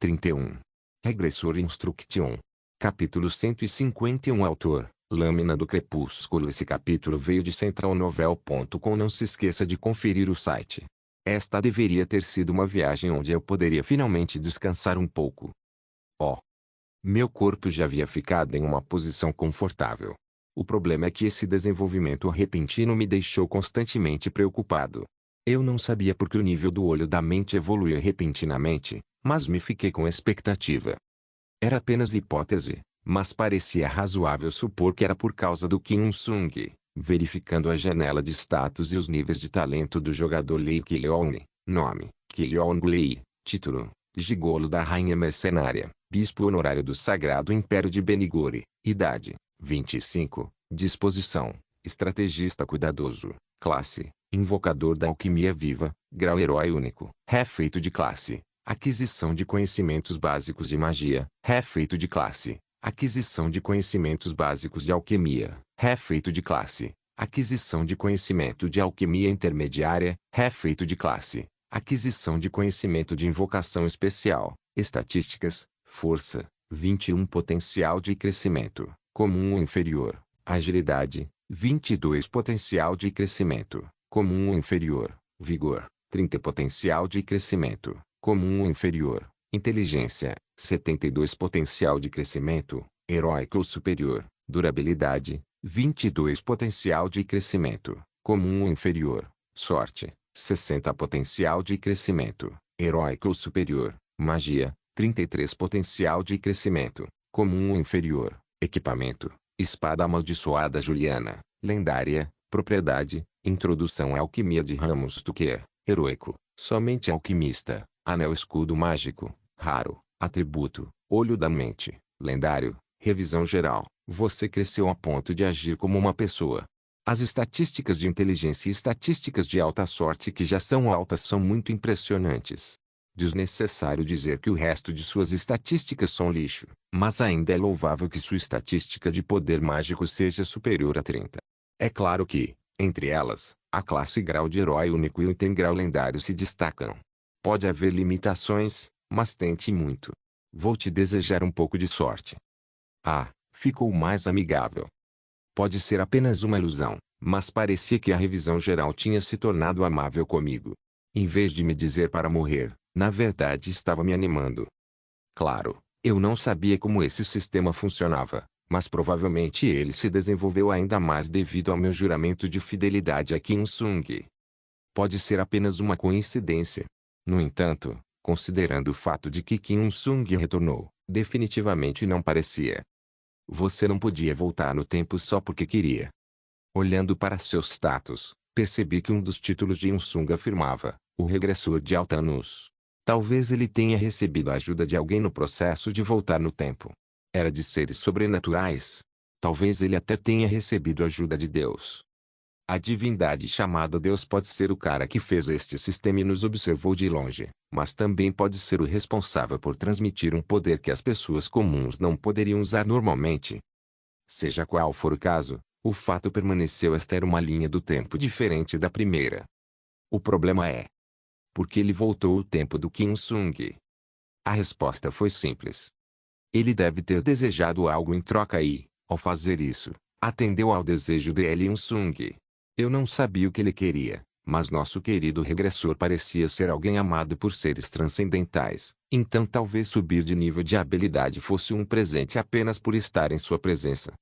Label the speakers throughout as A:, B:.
A: 31. Regressor Instruction. Capítulo 151. Autor: Lâmina do Crepúsculo. Esse capítulo veio de centralnovel.com. Não se esqueça de conferir o site. Esta deveria ter sido uma viagem onde eu poderia finalmente descansar um pouco. Oh! Meu corpo já havia ficado em uma posição confortável. O problema é que esse desenvolvimento repentino me deixou constantemente preocupado. Eu não sabia por que o nível do olho da mente evoluía repentinamente, mas me fiquei com expectativa. Era apenas hipótese, mas parecia razoável supor que era por causa do Kim Il-sung. Verificando a janela de status e os níveis de talento do jogador Lee Ki-leong. Nome: Ki-leong Lee. Título: Gigolo da Rainha Mercenária, Bispo Honorário do Sagrado Império de Benigore. Idade: 25. Disposição: Estrategista cuidadoso. Classe: Invocador da Alquimia Viva. Grau: Herói único. Refeito de classe: Aquisição de conhecimentos básicos de magia. Refeito de classe: Aquisição de conhecimentos básicos de alquimia. Refeito de classe: Aquisição de conhecimento de alquimia intermediária. Refeito de classe: Aquisição de conhecimento de invocação especial. Estatísticas: Força: 21. Potencial de crescimento: Comum ou inferior. Agilidade: 22. Potencial de crescimento: Comum ou inferior. Vigor: 30. Potencial de crescimento: Comum ou inferior. Inteligência: 72. Potencial de crescimento: Heróico ou superior. Durabilidade: 22. Potencial de crescimento: Comum ou inferior. Sorte: 60. Potencial de crescimento: Heróico ou superior. Magia: 33. Potencial de crescimento: Comum ou inferior. Equipamento: Espada Amaldiçoada Juliana. Lendária. Propriedade: Introdução à Alquimia de Ramos Tucker. Heroico: Somente alquimista. Anel Escudo Mágico. Raro. Atributo: Olho da Mente. Lendário. Revisão geral: Você cresceu a ponto de agir como uma pessoa. As estatísticas de inteligência e estatísticas de alta sorte que já são altas são muito impressionantes. Desnecessário dizer que o resto de suas estatísticas são lixo, mas ainda é louvável que sua estatística de poder mágico seja superior a 30. É claro que, entre elas, a classe grau de herói único e o item grau lendário se destacam. Pode haver limitações, mas tente muito. Vou te desejar um pouco de sorte. Ah, ficou mais amigável. Pode ser apenas uma ilusão, mas parecia que a revisão geral tinha se tornado amável comigo. Em vez de me dizer para morrer, na verdade estava me animando. Claro, eu não sabia como esse sistema funcionava, mas provavelmente ele se desenvolveu ainda mais devido ao meu juramento de fidelidade a Kim Il-sung. Pode ser apenas uma coincidência. No entanto, considerando o fato de que Kim Il-sung retornou, definitivamente não parecia. Você não podia voltar no tempo só porque queria. Olhando para seu status, percebi que um dos títulos de Il-sung afirmava: o regressor de Altanos. Talvez ele tenha recebido a ajuda de alguém no processo de voltar no tempo. Era de seres sobrenaturais. Talvez ele até tenha recebido a ajuda de Deus. A divindade chamada Deus pode ser o cara que fez este sistema e nos observou de longe, mas também pode ser o responsável por transmitir um poder que as pessoas comuns não poderiam usar normalmente. Seja qual for o caso, o fato permaneceu. Esta era uma linha do tempo diferente da primeira. O problema é: por que ele voltou o tempo do Kim Il-sung? A resposta foi simples. Ele deve ter desejado algo em troca e, ao fazer isso, atendeu ao desejo de Lee Il-sung. Eu não sabia o que ele queria, mas nosso querido regressor parecia ser alguém amado por seres transcendentais, então talvez subir de nível de habilidade fosse um presente apenas por estar em sua presença.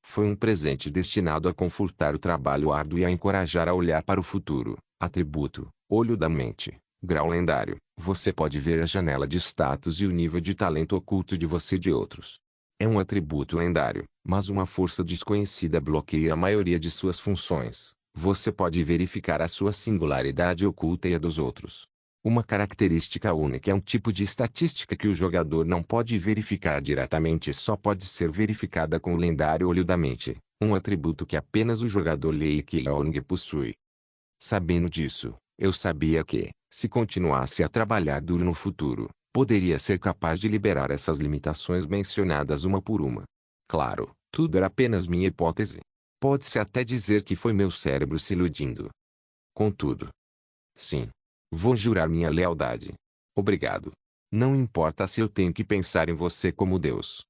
A: Foi um presente destinado a confortar o trabalho árduo e a encorajar a olhar para o futuro. Atributo: Olho da Mente. Grau lendário: Você pode ver a janela de status e o nível de talento oculto de você e de outros. É um atributo lendário, mas uma força desconhecida bloqueia a maioria de suas funções. Você pode verificar a sua singularidade oculta e a dos outros. Uma característica única é um tipo de estatística que o jogador não pode verificar diretamente e só pode ser verificada com o lendário Olho da Mente, um atributo que apenas o jogador Lee Ki-leong possui. Sabendo disso, eu sabia que, se continuasse a trabalhar duro no futuro, poderia ser capaz de liberar essas limitações mencionadas uma por uma. Claro, tudo era apenas minha hipótese. Pode-se até dizer que foi meu cérebro se iludindo. Contudo, sim. Vou jurar minha lealdade. Obrigado. Não importa se eu tenho que pensar em você como Deus.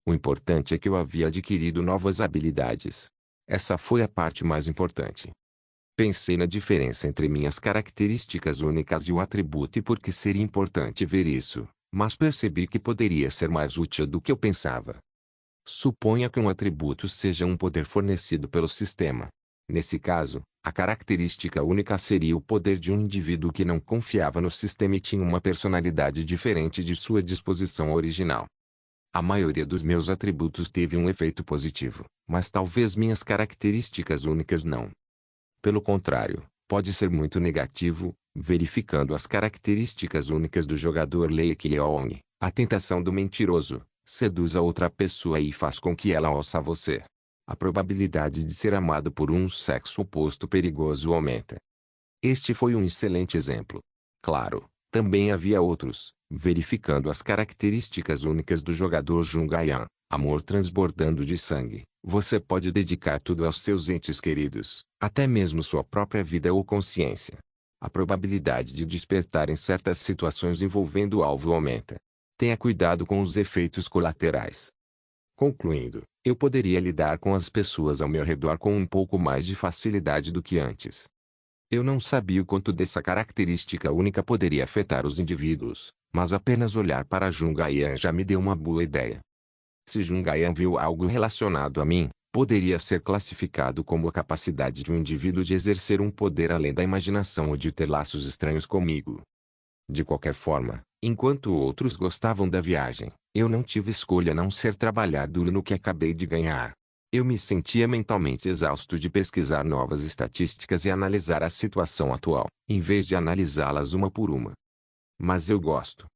A: O importante é que eu havia adquirido novas habilidades. Essa foi a parte mais importante. Pensei na diferença entre minhas características únicas e o atributo e por que seria importante ver isso, mas percebi que poderia ser mais útil do que eu pensava. Suponha que um atributo seja um poder fornecido pelo sistema. Nesse caso, a característica única seria o poder de um indivíduo que não confiava no sistema e tinha uma personalidade diferente de sua disposição original. A maioria dos meus atributos teve um efeito positivo, mas talvez minhas características únicas não. Pelo contrário, pode ser muito negativo. Verificando as características únicas do jogador Lei Leone, a tentação do mentiroso, seduz a outra pessoa e faz com que ela ouça você. A probabilidade de ser amado por um sexo oposto perigoso aumenta. Este foi um excelente exemplo. Claro, também havia outros. Verificando as características únicas do jogador Jungayan, amor transbordando de sangue, você pode dedicar tudo aos seus entes queridos, até mesmo sua própria vida ou consciência. A probabilidade de despertar em certas situações envolvendo o alvo aumenta. Tenha cuidado com os efeitos colaterais. Concluindo, eu poderia lidar com as pessoas ao meu redor com um pouco mais de facilidade do que antes. Eu não sabia o quanto dessa característica única poderia afetar os indivíduos, mas apenas olhar para Jungayan já me deu uma boa ideia. Se Jungayan viu algo relacionado a mim, poderia ser classificado como a capacidade de um indivíduo de exercer um poder além da imaginação ou de ter laços estranhos comigo. De qualquer forma, enquanto outros gostavam da viagem, eu não tive escolha a não ser trabalhar duro no que acabei de ganhar. Eu me sentia mentalmente exausto de pesquisar novas estatísticas e analisar a situação atual, em vez de analisá-las uma por uma. Mas eu gosto.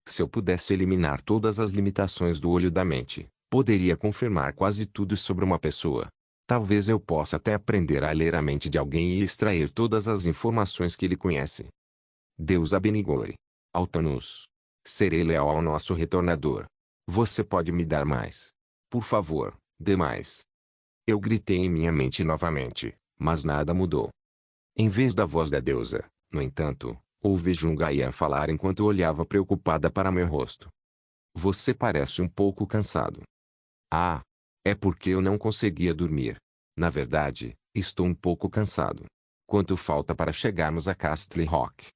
A: Se eu pudesse eliminar todas as limitações do olho da mente, poderia confirmar quase tudo sobre uma pessoa. Talvez eu possa até aprender a ler a mente de alguém e extrair todas as informações que ele conhece. Deus abenigore. Altanus. Serei leal ao nosso retornador. Você pode me dar mais. Por favor, dê mais. Eu gritei em minha mente novamente, mas nada mudou. Em vez da voz da deusa, no entanto, ouvi Jungayan falar enquanto olhava preocupada para meu rosto. Você parece um pouco cansado. Ah, é porque eu não conseguia dormir. Na verdade, estou um pouco cansado. Quanto falta para chegarmos a Castle Rock?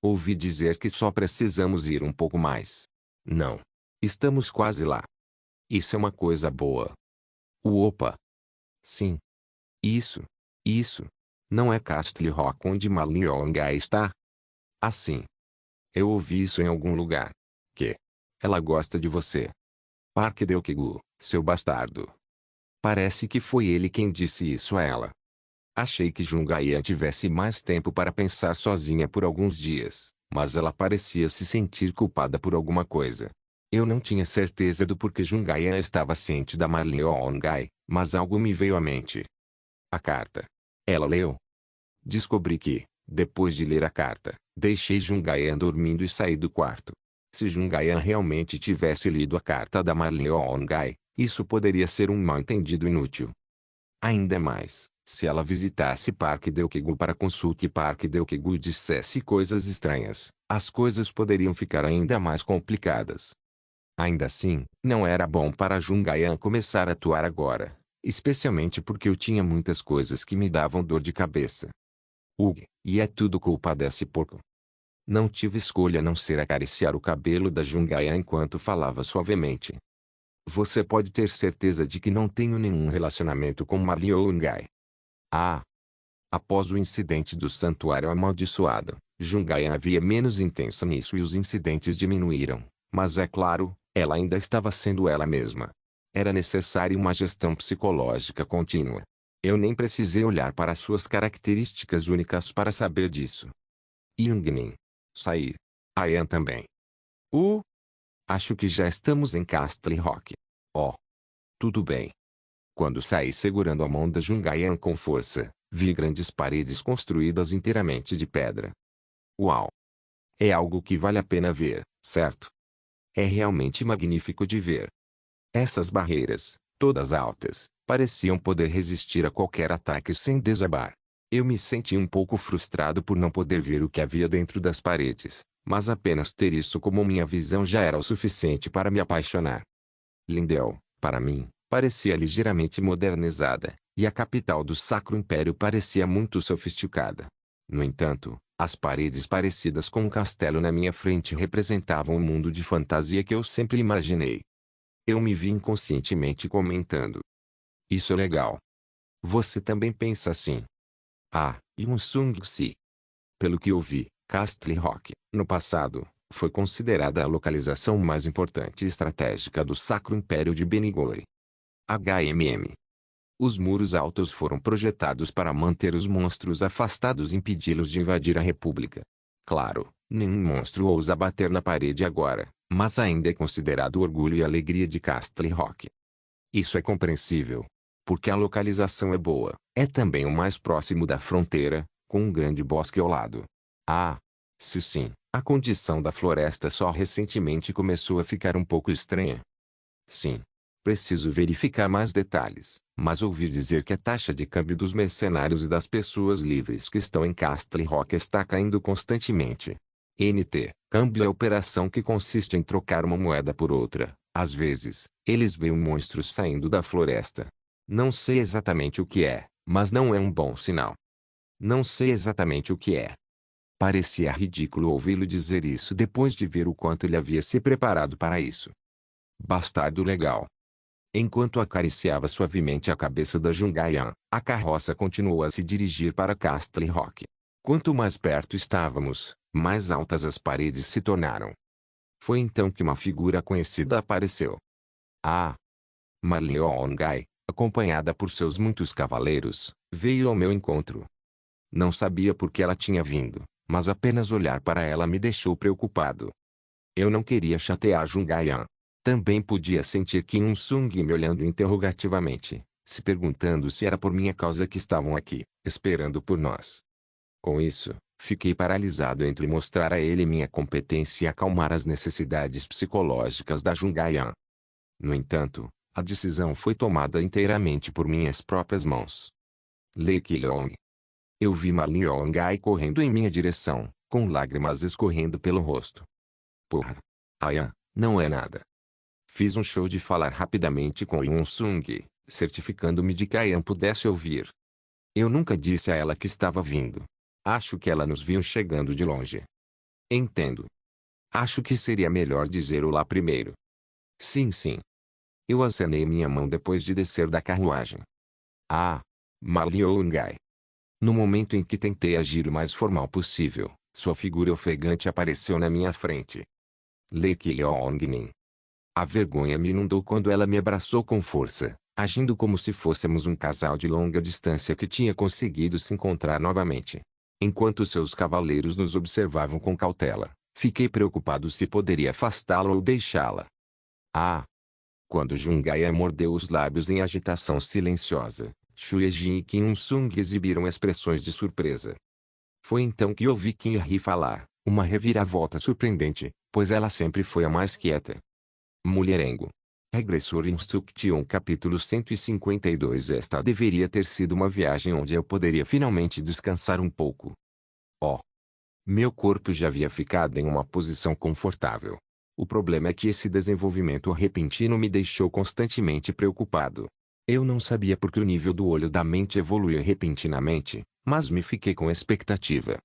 A: Ouvi dizer que só precisamos ir um pouco mais. Não. Estamos quase lá. Isso é uma coisa boa. Opa! Sim. Isso. Isso. Não é Castle Rock onde Malionga está? Assim. Eu ouvi isso em algum lugar. Que? Ela gosta de você. Parque Deokigu, seu bastardo. Parece que foi ele quem disse isso a ela. Achei que Jungayan tivesse mais tempo para pensar sozinha por alguns dias, mas ela parecia se sentir culpada por alguma coisa. Eu não tinha certeza do porquê Jungayan estava ciente da Marleongai, mas algo me veio à mente. A carta. Ela leu. Descobri que, depois de ler a carta, deixei Jungayan dormindo e saí do quarto. Se Jungayan realmente tivesse lido a carta da Marleongai, isso poderia ser um mal-entendido inútil. Ainda mais, se ela visitasse Parque Deokigu para consulta e Parque Deokigu dissesse coisas estranhas, as coisas poderiam ficar ainda mais complicadas. Ainda assim, não era bom para Jungayan começar a atuar agora, especialmente porque eu tinha muitas coisas que me davam dor de cabeça. E é tudo culpa desse porco. Não tive escolha a não ser acariciar o cabelo da Jungayan enquanto falava suavemente. Você pode ter certeza de que não tenho nenhum relacionamento com Marleongai. Ah! Após o incidente do santuário amaldiçoado, Jungayan havia menos intensa nisso e os incidentes diminuíram, mas é claro, ela ainda estava sendo ela mesma. Era necessária uma gestão psicológica contínua. Eu nem precisei olhar para suas características únicas para saber disso. Yungmin. Sair. Ayan também. Acho que já estamos em Castle Rock. Oh. Tudo bem. Quando saí segurando a mão da Jungayan com força, vi grandes paredes construídas inteiramente de pedra. Uau! É algo que vale a pena ver, certo? É realmente magnífico de ver. Essas barreiras, todas altas, pareciam poder resistir a qualquer ataque sem desabar. Eu me senti um pouco frustrado por não poder ver o que havia dentro das paredes, Mas apenas ter isso como minha visão já era o suficiente para me apaixonar. Lindell, para mim, parecia ligeiramente modernizada, e a capital do Sacro Império parecia muito sofisticada. No entanto, as paredes parecidas com um castelo na minha frente representavam o mundo de fantasia que eu sempre imaginei. Eu me vi inconscientemente comentando: isso é legal. Você também pensa assim? Ah, e um Sung-si. Pelo que eu vi, Castle Rock, no passado, foi considerada a localização mais importante e estratégica do Sacro Império de Benigore. HMM. Os muros altos foram projetados para manter os monstros afastados e impedi-los de invadir a República. Claro, nenhum monstro ousa bater na parede agora, mas ainda é considerado o orgulho e alegria de Castle Rock. Isso é compreensível. Porque a localização é boa, é também o mais próximo da fronteira, com um grande bosque ao lado. Ah, se sim, a condição da floresta só recentemente começou a ficar um pouco estranha. Sim. Preciso verificar mais detalhes, mas ouvi dizer que a taxa de câmbio dos mercenários e das pessoas livres que estão em Castle Rock está caindo constantemente. NT, câmbio é a operação que consiste em trocar uma moeda por outra. Às vezes, eles veem monstros saindo da floresta. Não sei exatamente o que é, mas não é um bom sinal. Não sei exatamente o que é. Parecia ridículo ouvi-lo dizer isso depois de ver o quanto ele havia se preparado para isso. Bastardo legal. Enquanto acariciava suavemente a cabeça da Jungaian, a carroça continuou a se dirigir para Castle Rock. Quanto mais perto estávamos, mais altas as paredes se tornaram. Foi então que uma figura conhecida apareceu. Ah! Marleongai, acompanhada por seus muitos cavaleiros, veio ao meu encontro. Não sabia por que ela tinha vindo, mas apenas olhar para ela me deixou preocupado. Eu não queria chatear Jungaian. Também podia sentir Kim Il-sung me olhando interrogativamente, se perguntando se era por minha causa que estavam aqui, esperando por nós. Com isso, fiquei paralisado entre mostrar a ele minha competência e acalmar as necessidades psicológicas da Jungaian. No entanto, a decisão foi tomada inteiramente por minhas próprias mãos. Lei Qilong. Eu vi Ma Liangai correndo em minha direção, com lágrimas escorrendo pelo rosto. Porra! Ayan, não é nada. Fiz um show de falar rapidamente com Yun-sung, certificando-me de que Ayan pudesse ouvir. Eu nunca disse a ela que estava vindo. Acho que ela nos viu chegando de longe. Entendo. Acho que seria melhor dizer olá primeiro. Sim, sim. Eu acenei minha mão depois de descer da carruagem. Ah! Marliangai. No momento em que tentei agir o mais formal possível, sua figura ofegante apareceu na minha frente. Lei Qilongnin. A vergonha me inundou quando ela me abraçou com força, agindo como se fôssemos um casal de longa distância que tinha conseguido se encontrar novamente. Enquanto seus cavaleiros nos observavam com cautela, fiquei preocupado se poderia afastá-la ou deixá-la. Ah! Quando Jungaian mordeu os lábios em agitação silenciosa, Xuejin e Kim Il-sung exibiram expressões de surpresa. Foi então que ouvi Kim Il-ri falar, uma reviravolta surpreendente, pois ela sempre foi a mais quieta. Mulherengo. Regressor Instruction capítulo 152. Esta deveria ter sido uma viagem onde eu poderia finalmente descansar um pouco. Oh! Meu corpo já havia ficado em uma posição confortável. O problema é que esse desenvolvimento repentino me deixou constantemente preocupado. Eu não sabia por que o nível do olho da mente evoluiu repentinamente, mas me fiquei com expectativa.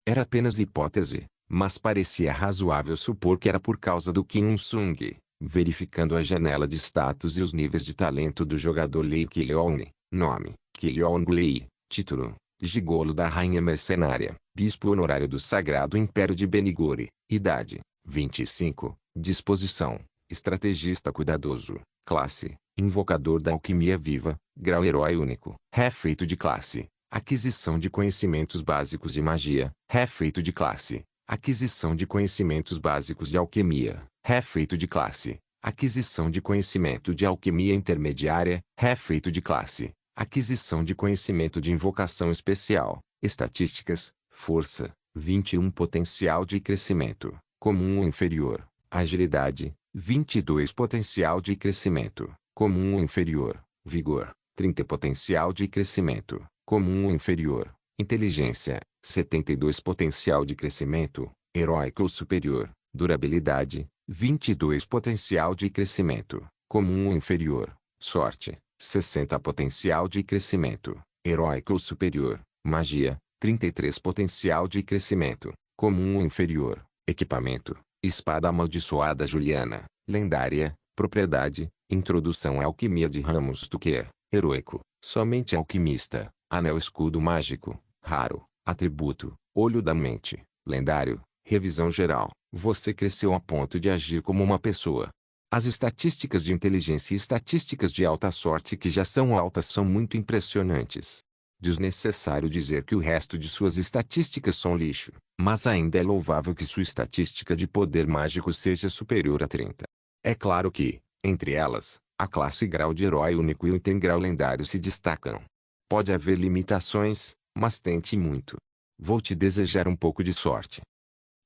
A: Era apenas hipótese, mas parecia razoável supor que era por causa do Kim Il-sung. Verificando a janela de status e os níveis de talento do jogador Lei Qilong, nome, Qilong Lei, título, Gigolo da Rainha Mercenária, Bispo Honorário do Sagrado Império de Benigore, idade, 25, disposição, estrategista cuidadoso, classe, invocador da alquimia viva, grau herói único, refeito de classe, aquisição de conhecimentos básicos de magia, refeito de classe, aquisição de conhecimentos básicos de alquimia, refeito de classe, aquisição de conhecimento de alquimia intermediária, refeito de classe, aquisição de conhecimento de invocação especial, estatísticas, força, 21 potencial de crescimento, comum ou inferior, agilidade, 22 potencial de crescimento, comum ou inferior, vigor, 30 potencial de crescimento, comum ou inferior, inteligência, 72 potencial de crescimento, heróico ou superior, durabilidade, 22 potencial de crescimento, comum ou inferior, sorte, 60 potencial de crescimento, heróico ou superior, magia, 33 potencial de crescimento, comum ou inferior, equipamento, espada amaldiçoada Juliana, lendária, propriedade, introdução à alquimia de Ramos Tucker, heróico, somente alquimista, anel escudo mágico, raro, atributo, olho da mente, lendário, revisão geral, você cresceu a ponto de agir como uma pessoa. As estatísticas de inteligência e estatísticas de alta sorte que já são altas são muito impressionantes. Desnecessário dizer que o resto de suas estatísticas são lixo, mas ainda é louvável que sua estatística de poder mágico seja superior a 30. É claro que, entre elas, a classe grau de herói único e o item grau lendário se destacam. Pode haver limitações, mas tente muito. Vou te desejar um pouco de sorte.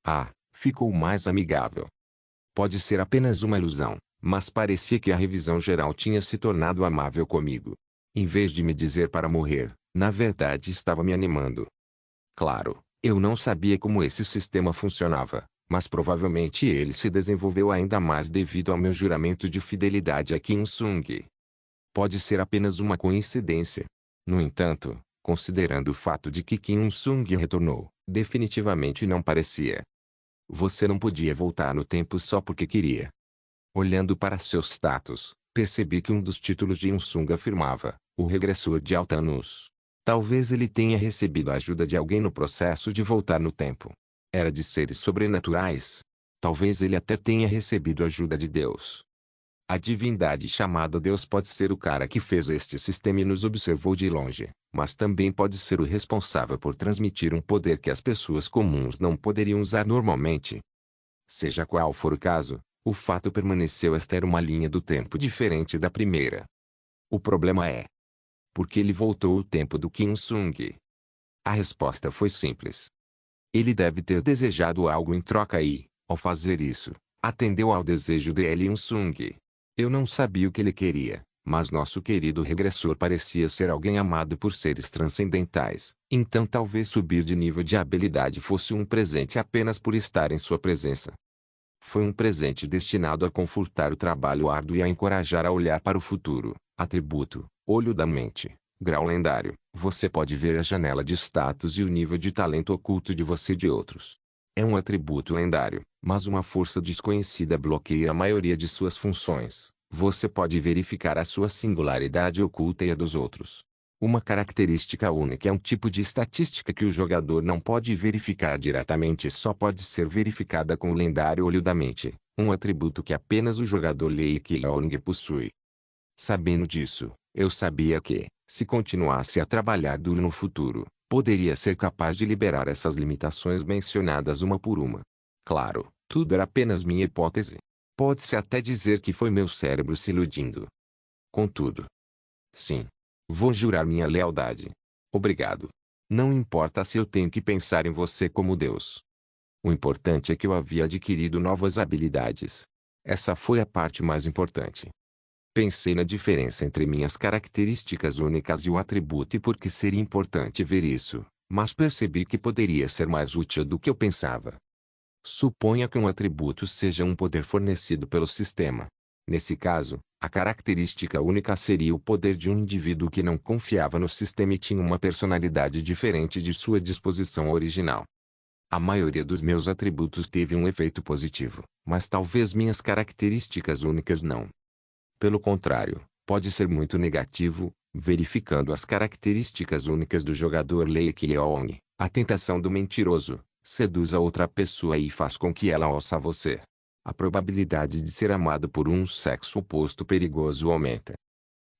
A: Ah, ficou mais amigável. Pode ser apenas uma ilusão, mas parecia que a revisão geral tinha se tornado amável comigo. Em vez de me dizer para morrer, na verdade estava me animando. Claro, eu não sabia como esse sistema funcionava, mas provavelmente ele se desenvolveu ainda mais devido ao meu juramento de fidelidade a Kim Sung. Pode ser apenas uma coincidência. No entanto, considerando o fato de que Kim Sung retornou, definitivamente não parecia. Você não podia voltar no tempo só porque queria. Olhando para seu status, percebi que um dos títulos de Sung afirmava, o regressor de Altanus. Talvez ele tenha recebido a ajuda de alguém no processo de voltar no tempo. Era de seres sobrenaturais. Talvez ele até tenha recebido a ajuda de Deus. A divindade chamada Deus pode ser o cara que fez este sistema e nos observou de longe, mas também pode ser o responsável por transmitir um poder que as pessoas comuns não poderiam usar normalmente. Seja qual for o caso, o fato permaneceu esta era uma linha do tempo diferente da primeira. O problema é: por que ele voltou o tempo do Kim Sung? A resposta foi simples. Ele deve ter desejado algo em troca e, ao fazer isso, atendeu ao desejo de Lee Sung. Eu não sabia o que ele queria, mas nosso querido regressor parecia ser alguém amado por seres transcendentais, então talvez subir de nível de habilidade fosse um presente apenas por estar em sua presença. Foi um presente destinado a confortar o trabalho árduo e a encorajar a olhar para o futuro. Atributo, olho da mente, grau lendário. Você pode ver a janela de status e o nível de talento oculto de você e de outros. É um atributo lendário, mas uma força desconhecida bloqueia a maioria de suas funções. Você pode verificar a sua singularidade oculta e a dos outros. Uma característica única é um tipo de estatística que o jogador não pode verificar diretamente e só pode ser verificada com o lendário olho da mente, um atributo que apenas o jogador Lei Keong possui. Sabendo disso, eu sabia que, se continuasse a trabalhar duro no futuro, poderia ser capaz de liberar essas limitações mencionadas uma por uma. Claro, tudo era apenas minha hipótese. Pode-se até dizer que foi meu cérebro se iludindo. Contudo, sim. Vou jurar minha lealdade. Obrigado. Não importa se eu tenho que pensar em você como Deus. O importante é que eu havia adquirido novas habilidades. Essa foi a parte mais importante. Pensei na diferença entre minhas características únicas e o atributo e por que seria importante ver isso, mas percebi que poderia ser mais útil do que eu pensava. Suponha que um atributo seja um poder fornecido pelo sistema. Nesse caso, a característica única seria o poder de um indivíduo que não confiava no sistema e tinha uma personalidade diferente de sua disposição original. A maioria dos meus atributos teve um efeito positivo, mas talvez minhas características únicas não. Pelo contrário, pode ser muito negativo, verificando as características únicas do jogador Lei Keong. A tentação do mentiroso seduz a outra pessoa e faz com que ela ouça você. A probabilidade de ser amado por um sexo oposto perigoso aumenta.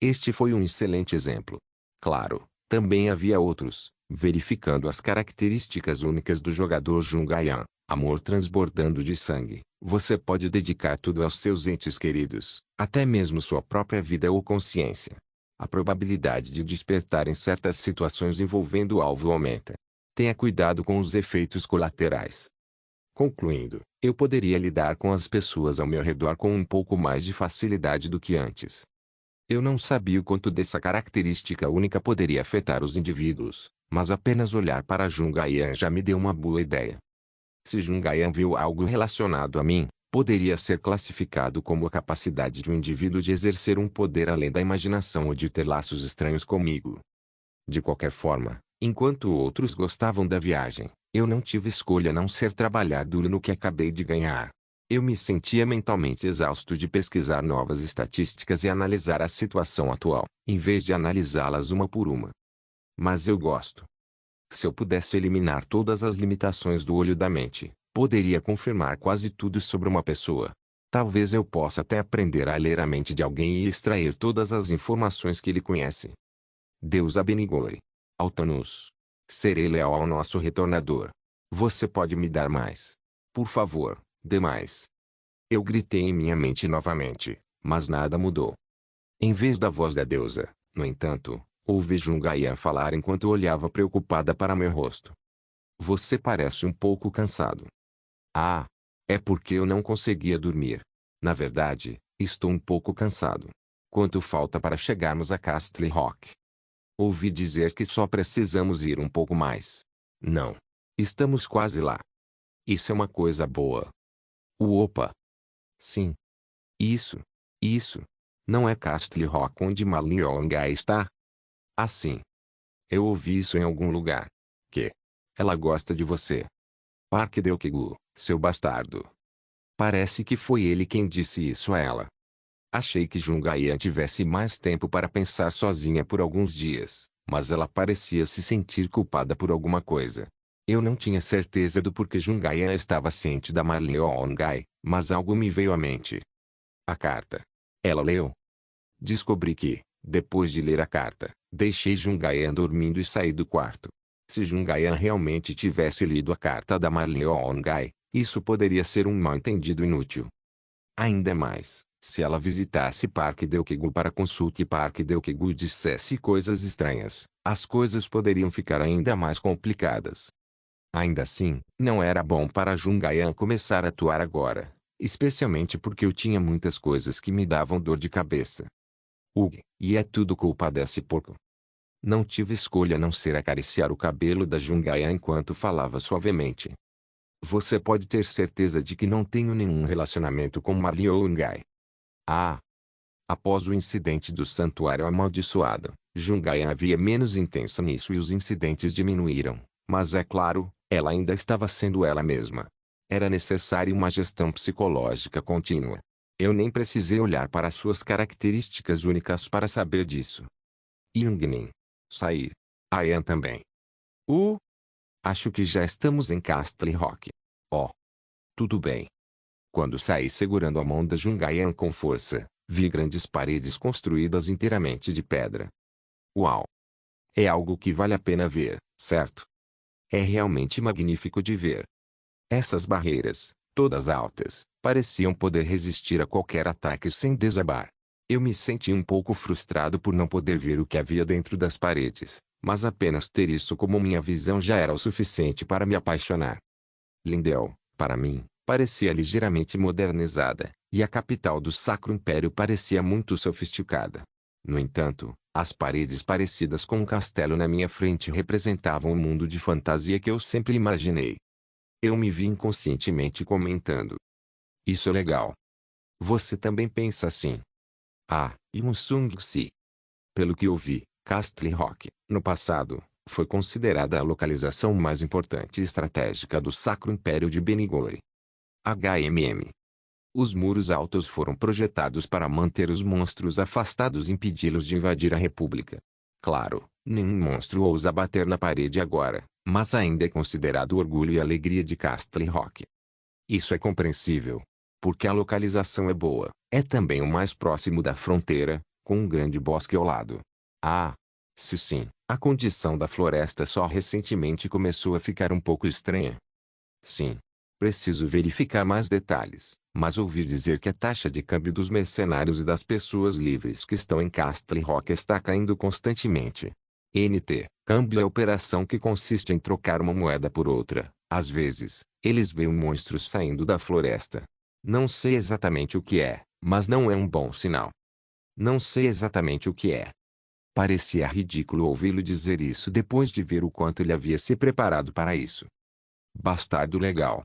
A: Este foi um excelente exemplo. Claro, também havia outros, verificando as características únicas do jogador Jungayan, amor transbordando de sangue. Você pode dedicar tudo aos seus entes queridos, até mesmo sua própria vida ou consciência. A probabilidade de despertar em certas situações envolvendo o alvo aumenta. Tenha cuidado com os efeitos colaterais. Concluindo, eu poderia lidar com as pessoas ao meu redor com um pouco mais de facilidade do que antes. Eu não sabia o quanto dessa característica única poderia afetar os indivíduos, mas apenas olhar para Jungayan já me deu uma boa ideia. Se Jungayan viu algo relacionado a mim, poderia ser classificado como a capacidade de um indivíduo de exercer um poder além da imaginação ou de ter laços estranhos comigo. De qualquer forma, enquanto outros gostavam da viagem, eu não tive escolha a não ser trabalhar duro no que acabei de ganhar. Eu me sentia mentalmente exausto de pesquisar novas estatísticas e analisar a situação atual, em vez de analisá-las uma por uma. Mas eu gosto. Se eu pudesse eliminar todas as limitações do olho da mente, poderia confirmar quase tudo sobre uma pessoa. Talvez eu possa até aprender a ler a mente de alguém e extrair todas as informações que ele conhece. Deus abenigore. Altanus. Serei leal ao nosso retornador. Você pode me dar mais. Por favor, dê mais. Eu gritei em minha mente novamente, mas nada mudou. Em vez da voz da deusa, no entanto, ouvi Jungayan falar enquanto olhava preocupada para meu rosto. Você parece um pouco cansado. Ah, é porque eu não conseguia dormir. Na verdade, estou um pouco cansado. Quanto falta para chegarmos a Castle Rock? Ouvi dizer que só precisamos ir um pouco mais. Não. Estamos quase lá. Isso é uma coisa boa. Opa. Sim. Isso. Isso. Não é Castle Rock onde Maliongai está? Assim. Eu ouvi isso em algum lugar. Que? Ela gosta de você. Parque Deokigu, seu bastardo. Parece que foi ele quem disse isso a ela. Achei que Jungayan tivesse mais tempo para pensar sozinha por alguns dias, mas ela parecia se sentir culpada por alguma coisa. Eu não tinha certeza do porquê Jungayan estava ciente da Marleongai, mas algo me veio à mente. A carta. Ela leu. Descobri que, depois de ler a carta, deixei Jungayan dormindo e saí do quarto. Se Jungayan realmente tivesse lido a carta da Marleongai, isso poderia ser um mal-entendido inútil. Ainda mais, se ela visitasse Parque Deokigu para consulta e Parque Deokigu dissesse coisas estranhas, as coisas poderiam ficar ainda mais complicadas. Ainda assim, não era bom para Jungayan começar a atuar agora, especialmente porque eu tinha muitas coisas que me davam dor de cabeça. E é tudo culpa desse porco. Não tive escolha a não ser acariciar o cabelo da Jungayan enquanto falava suavemente. Você pode ter certeza de que não tenho nenhum relacionamento com Marleongai. Ah! Após o incidente do santuário amaldiçoado, Jungayan havia menos intensa nisso e os incidentes diminuíram, mas é claro, ela ainda estava sendo ela mesma. Era necessária uma gestão psicológica contínua. Eu nem precisei olhar para suas características únicas para saber disso. Yungnin. Sair. Ayan também. Acho que já estamos em Castle Rock. Oh. Tudo bem. Quando saí segurando a mão da Jungayan com força, vi grandes paredes construídas inteiramente de pedra. Uau! É algo que vale a pena ver, certo? É realmente magnífico de ver. Essas barreiras, todas altas, pareciam poder resistir a qualquer ataque sem desabar. Eu me senti um pouco frustrado por não poder ver o que havia dentro das paredes, mas apenas ter isso como minha visão já era o suficiente para me apaixonar. Lindell, para mim, parecia ligeiramente modernizada, e a capital do Sacro Império parecia muito sofisticada. No entanto, as paredes parecidas com um castelo na minha frente representavam o mundo de fantasia que eu sempre imaginei. Eu me vi inconscientemente comentando. Isso é legal. Você também pensa assim? Ah, e um Sung-si. Pelo que eu vi, Castle Rock, no passado, foi considerada a localização mais importante e estratégica do Sacro Império de Benigore. Os muros altos foram projetados para manter os monstros afastados e impedi-los de invadir a República. Claro, nenhum monstro ousa bater na parede agora, mas ainda é considerado o orgulho e alegria de Castle Rock. Isso é compreensível. Porque a localização é boa, é também o mais próximo da fronteira, com um grande bosque ao lado. Ah! Se sim, a condição da floresta só recentemente começou a ficar um pouco estranha. Sim. Preciso verificar mais detalhes, mas ouvi dizer que a taxa de câmbio dos mercenários e das pessoas livres que estão em Castle Rock está caindo constantemente. Câmbio é a operação que consiste em trocar uma moeda por outra. Às vezes, eles veem monstros saindo da floresta. Não sei exatamente o que é, mas não é um bom sinal. Não sei exatamente o que é. Parecia ridículo ouvi-lo dizer isso depois de ver o quanto ele havia se preparado para isso. Bastardo legal.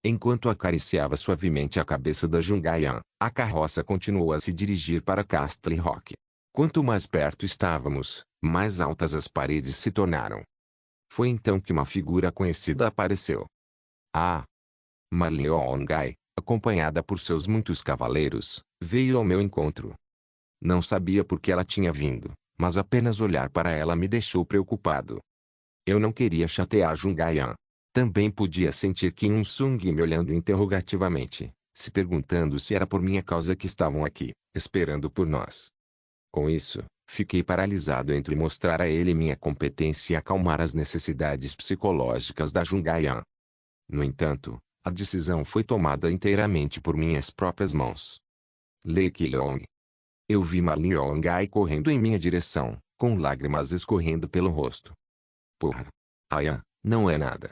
A: Enquanto acariciava suavemente a cabeça da Jungayan, a carroça continuou a se dirigir para Castle Rock. Quanto mais perto estávamos, mais altas as paredes se tornaram. Foi então que uma figura conhecida apareceu. Ah! Ma Liuogai, acompanhada por seus muitos cavaleiros, veio ao meu encontro. Não sabia por que ela tinha vindo, mas apenas olhar para ela me deixou preocupado. Eu não queria chatear Jungayan. Também podia sentir Kim Sung me olhando interrogativamente, se perguntando se era por minha causa que estavam aqui, esperando por nós. Com isso, fiquei paralisado entre mostrar a ele minha competência e acalmar as necessidades psicológicas da Jungayan. No entanto, a decisão foi tomada inteiramente por minhas próprias mãos. Lei Qilong. Eu vi Ma Liuogai correndo em minha direção, com lágrimas escorrendo pelo rosto. Porra! Ayan, não é nada.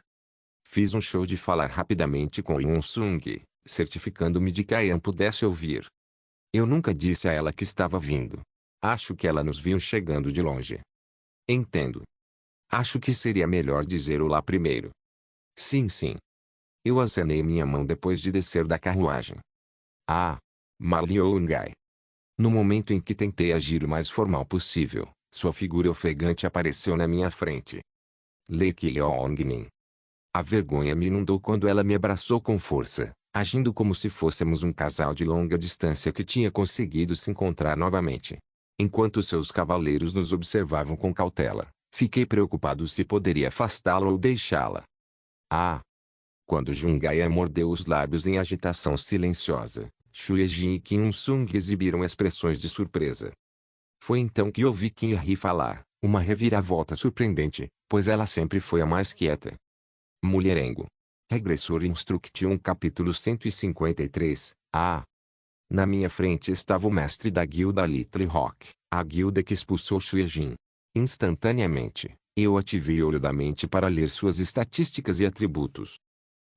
A: Fiz um show de falar rapidamente com Yun Sung, certificando-me de que Ayan pudesse ouvir. Eu nunca disse a ela que estava vindo. Acho que ela nos viu chegando de longe. Entendo. Acho que seria melhor dizer olá primeiro. Sim, sim. Eu acenei minha mão depois de descer da carruagem. Ah! Ma Liuogai. No momento em que tentei agir o mais formal possível, sua figura ofegante apareceu na minha frente. Lei Qilongmin. A vergonha me inundou quando ela me abraçou com força, agindo como se fôssemos um casal de longa distância que tinha conseguido se encontrar novamente. Enquanto seus cavaleiros nos observavam com cautela, fiquei preocupado se poderia afastá-la ou deixá-la. Ah! Quando Jungayan mordeu os lábios em agitação silenciosa, Xuejin e Kim Sung exibiram expressões de surpresa. Foi então que ouvi Qin Ri falar, uma reviravolta surpreendente, pois ela sempre foi a mais quieta. Mulherengo. Regressor Instruction capítulo 153. Na minha frente estava o mestre da guilda Little Rock, a guilda que expulsou Xuejin. Instantaneamente, eu ativei o olho da mente para ler suas estatísticas e atributos.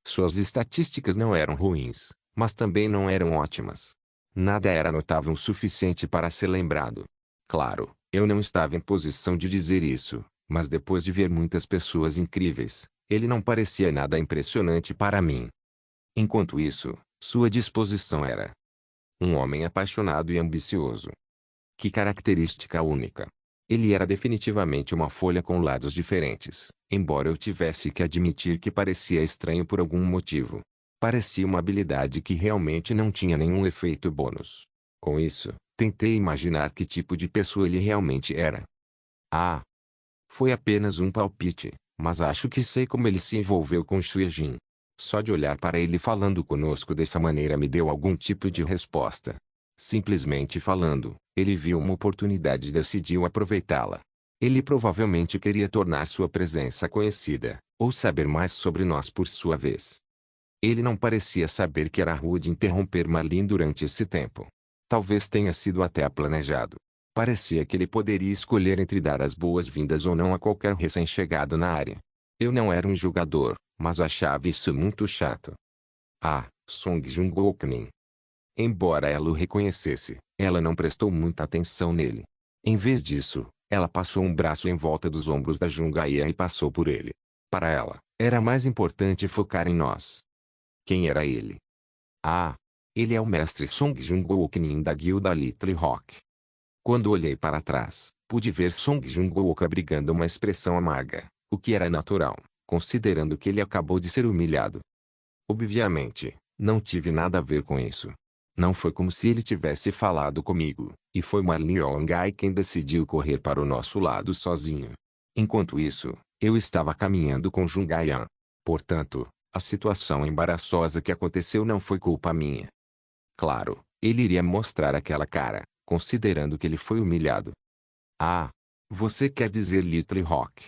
A: Suas estatísticas não eram ruins, mas também não eram ótimas. Nada era notável o suficiente para ser lembrado. Claro, eu não estava em posição de dizer isso, mas depois de ver muitas pessoas incríveis, ele não parecia nada impressionante para mim. Enquanto isso, sua disposição era um homem apaixonado e ambicioso. Que característica única! Ele era definitivamente uma folha com lados diferentes, embora eu tivesse que admitir que parecia estranho por algum motivo. Parecia uma habilidade que realmente não tinha nenhum efeito bônus. Com isso, tentei imaginar que tipo de pessoa ele realmente era. Ah! Foi apenas um palpite, mas acho que sei como ele se envolveu com Xuejin. Só de olhar para ele falando conosco dessa maneira me deu algum tipo de resposta. Simplesmente falando, ele viu uma oportunidade e decidiu aproveitá-la. Ele provavelmente queria tornar sua presença conhecida, ou saber mais sobre nós por sua vez. Ele não parecia saber que era rude interromper Marlin durante esse tempo. Talvez tenha sido até planejado. Parecia que ele poderia escolher entre dar as boas-vindas ou não a qualquer recém-chegado na área. Eu não era um jogador, mas achava isso muito chato. Song Jungkookmin. Embora ela o reconhecesse, ela não prestou muita atenção nele. Em vez disso, ela passou um braço em volta dos ombros da Jungaia e passou por ele. Para ela, era mais importante focar em nós. Quem era ele? Ele é o mestre Song Jungkookmin da guilda Little Rock. Quando olhei para trás, pude ver Song Jungkook abrigando uma expressão amarga, o que era natural, considerando que ele acabou de ser humilhado. Obviamente, não tive nada a ver com isso. Não foi como se ele tivesse falado comigo, e foi Ma Liuogai quem decidiu correr para o nosso lado sozinho. Enquanto isso, eu estava caminhando com Jungayan. Portanto, a situação embaraçosa que aconteceu não foi culpa minha. Claro, ele iria mostrar aquela cara, considerando que ele foi humilhado. Você quer dizer Little Rock?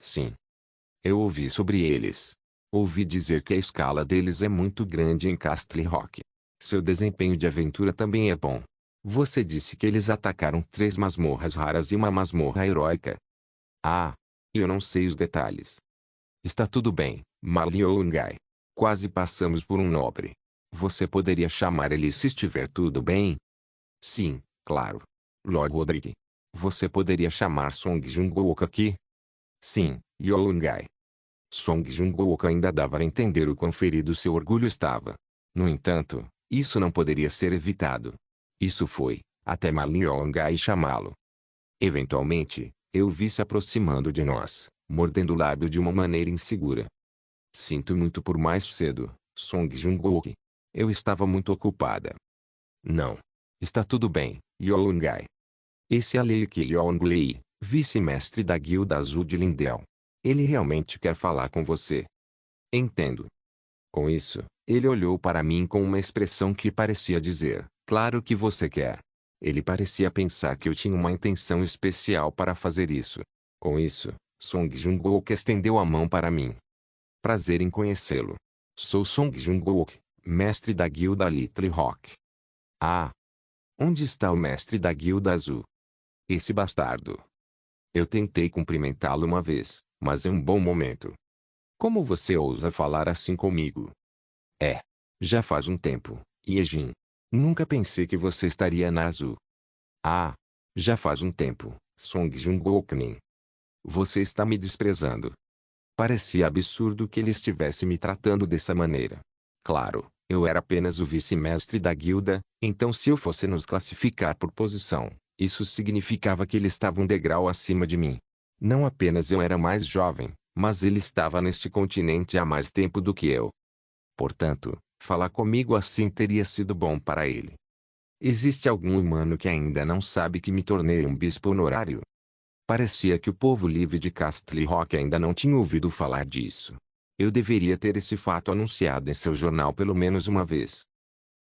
A: Sim. Eu ouvi sobre eles. Ouvi dizer que a escala deles é muito grande em Castle Rock. Seu desempenho de aventura também é bom. Você disse que eles atacaram 3 masmorras raras e uma masmorra heróica. Eu não sei os detalhes. Está tudo bem, Ma Liuogai. Quase passamos por um nobre. Você poderia chamar ele se estiver tudo bem? Sim, claro. Lord Roderick. Você poderia chamar Song Jungkook aqui? Sim, Liuogai. Song Jung-wook ainda dava a entender o quão ferido seu orgulho estava. No entanto, isso não poderia ser evitado. Isso foi, até Ma Liong-ai chamá-lo. Eventualmente, eu o vi se aproximando de nós, mordendo o lábio de uma maneira insegura. Sinto muito por mais cedo, Song Jung-wook. Eu estava muito ocupada. Não. Está tudo bem, Yeon-gai. Esse é Leik Yeon-lee, vice-mestre da Guilda Azul de Lindell. Ele realmente quer falar com você. Entendo. Com isso, ele olhou para mim com uma expressão que parecia dizer, claro que você quer. Ele parecia pensar que eu tinha uma intenção especial para fazer isso. Com isso, Song Jung-wook estendeu a mão para mim. Prazer em conhecê-lo. Sou Song Jung-wook, mestre da Guilda Little Rock. Ah! Onde está o mestre da Guilda Azul? Esse bastardo. Eu tentei cumprimentá-lo uma vez, mas em um bom momento. Como você ousa falar assim comigo? É. Já faz um tempo, Yejin. Nunca pensei que você estaria na Azul. Ah. Já faz um tempo, Song Jung-wook-nin. Você está me desprezando. Parecia absurdo que ele estivesse me tratando dessa maneira. Claro, eu era apenas o vice-mestre da guilda, então se eu fosse nos classificar por posição, isso significava que ele estava um degrau acima de mim. Não apenas eu era mais jovem, mas ele estava neste continente há mais tempo do que eu. Portanto, falar comigo assim teria sido bom para ele. Existe algum humano que ainda não sabe que me tornei um bispo honorário? Parecia que o povo livre de Castle Rock ainda não tinha ouvido falar disso. Eu deveria ter esse fato anunciado em seu jornal pelo menos uma vez.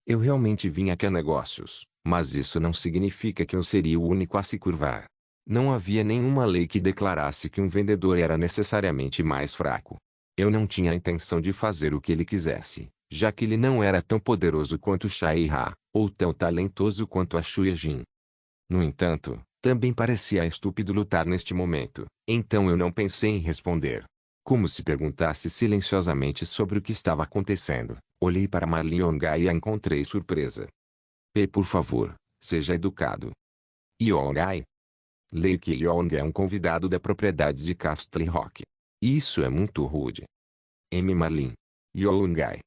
A: Eu realmente vim aqui a negócios, mas isso não significa que eu seria o único a se curvar. Não havia nenhuma lei que declarasse que um vendedor era necessariamente mais fraco. Eu não tinha a intenção de fazer o que ele quisesse, já que ele não era tão poderoso quanto Shai Ha, ou tão talentoso quanto a Shu Yejin. No entanto, também parecia estúpido lutar neste momento, então eu não pensei em responder. Como se perguntasse silenciosamente sobre o que estava acontecendo, olhei para Ma Liong-ai e a encontrei surpresa. Por favor, seja educado. Yeon-gai. Leik Yeong é um convidado da propriedade de Castle Rock. Isso é muito rude. Marlin. Yeon-gai.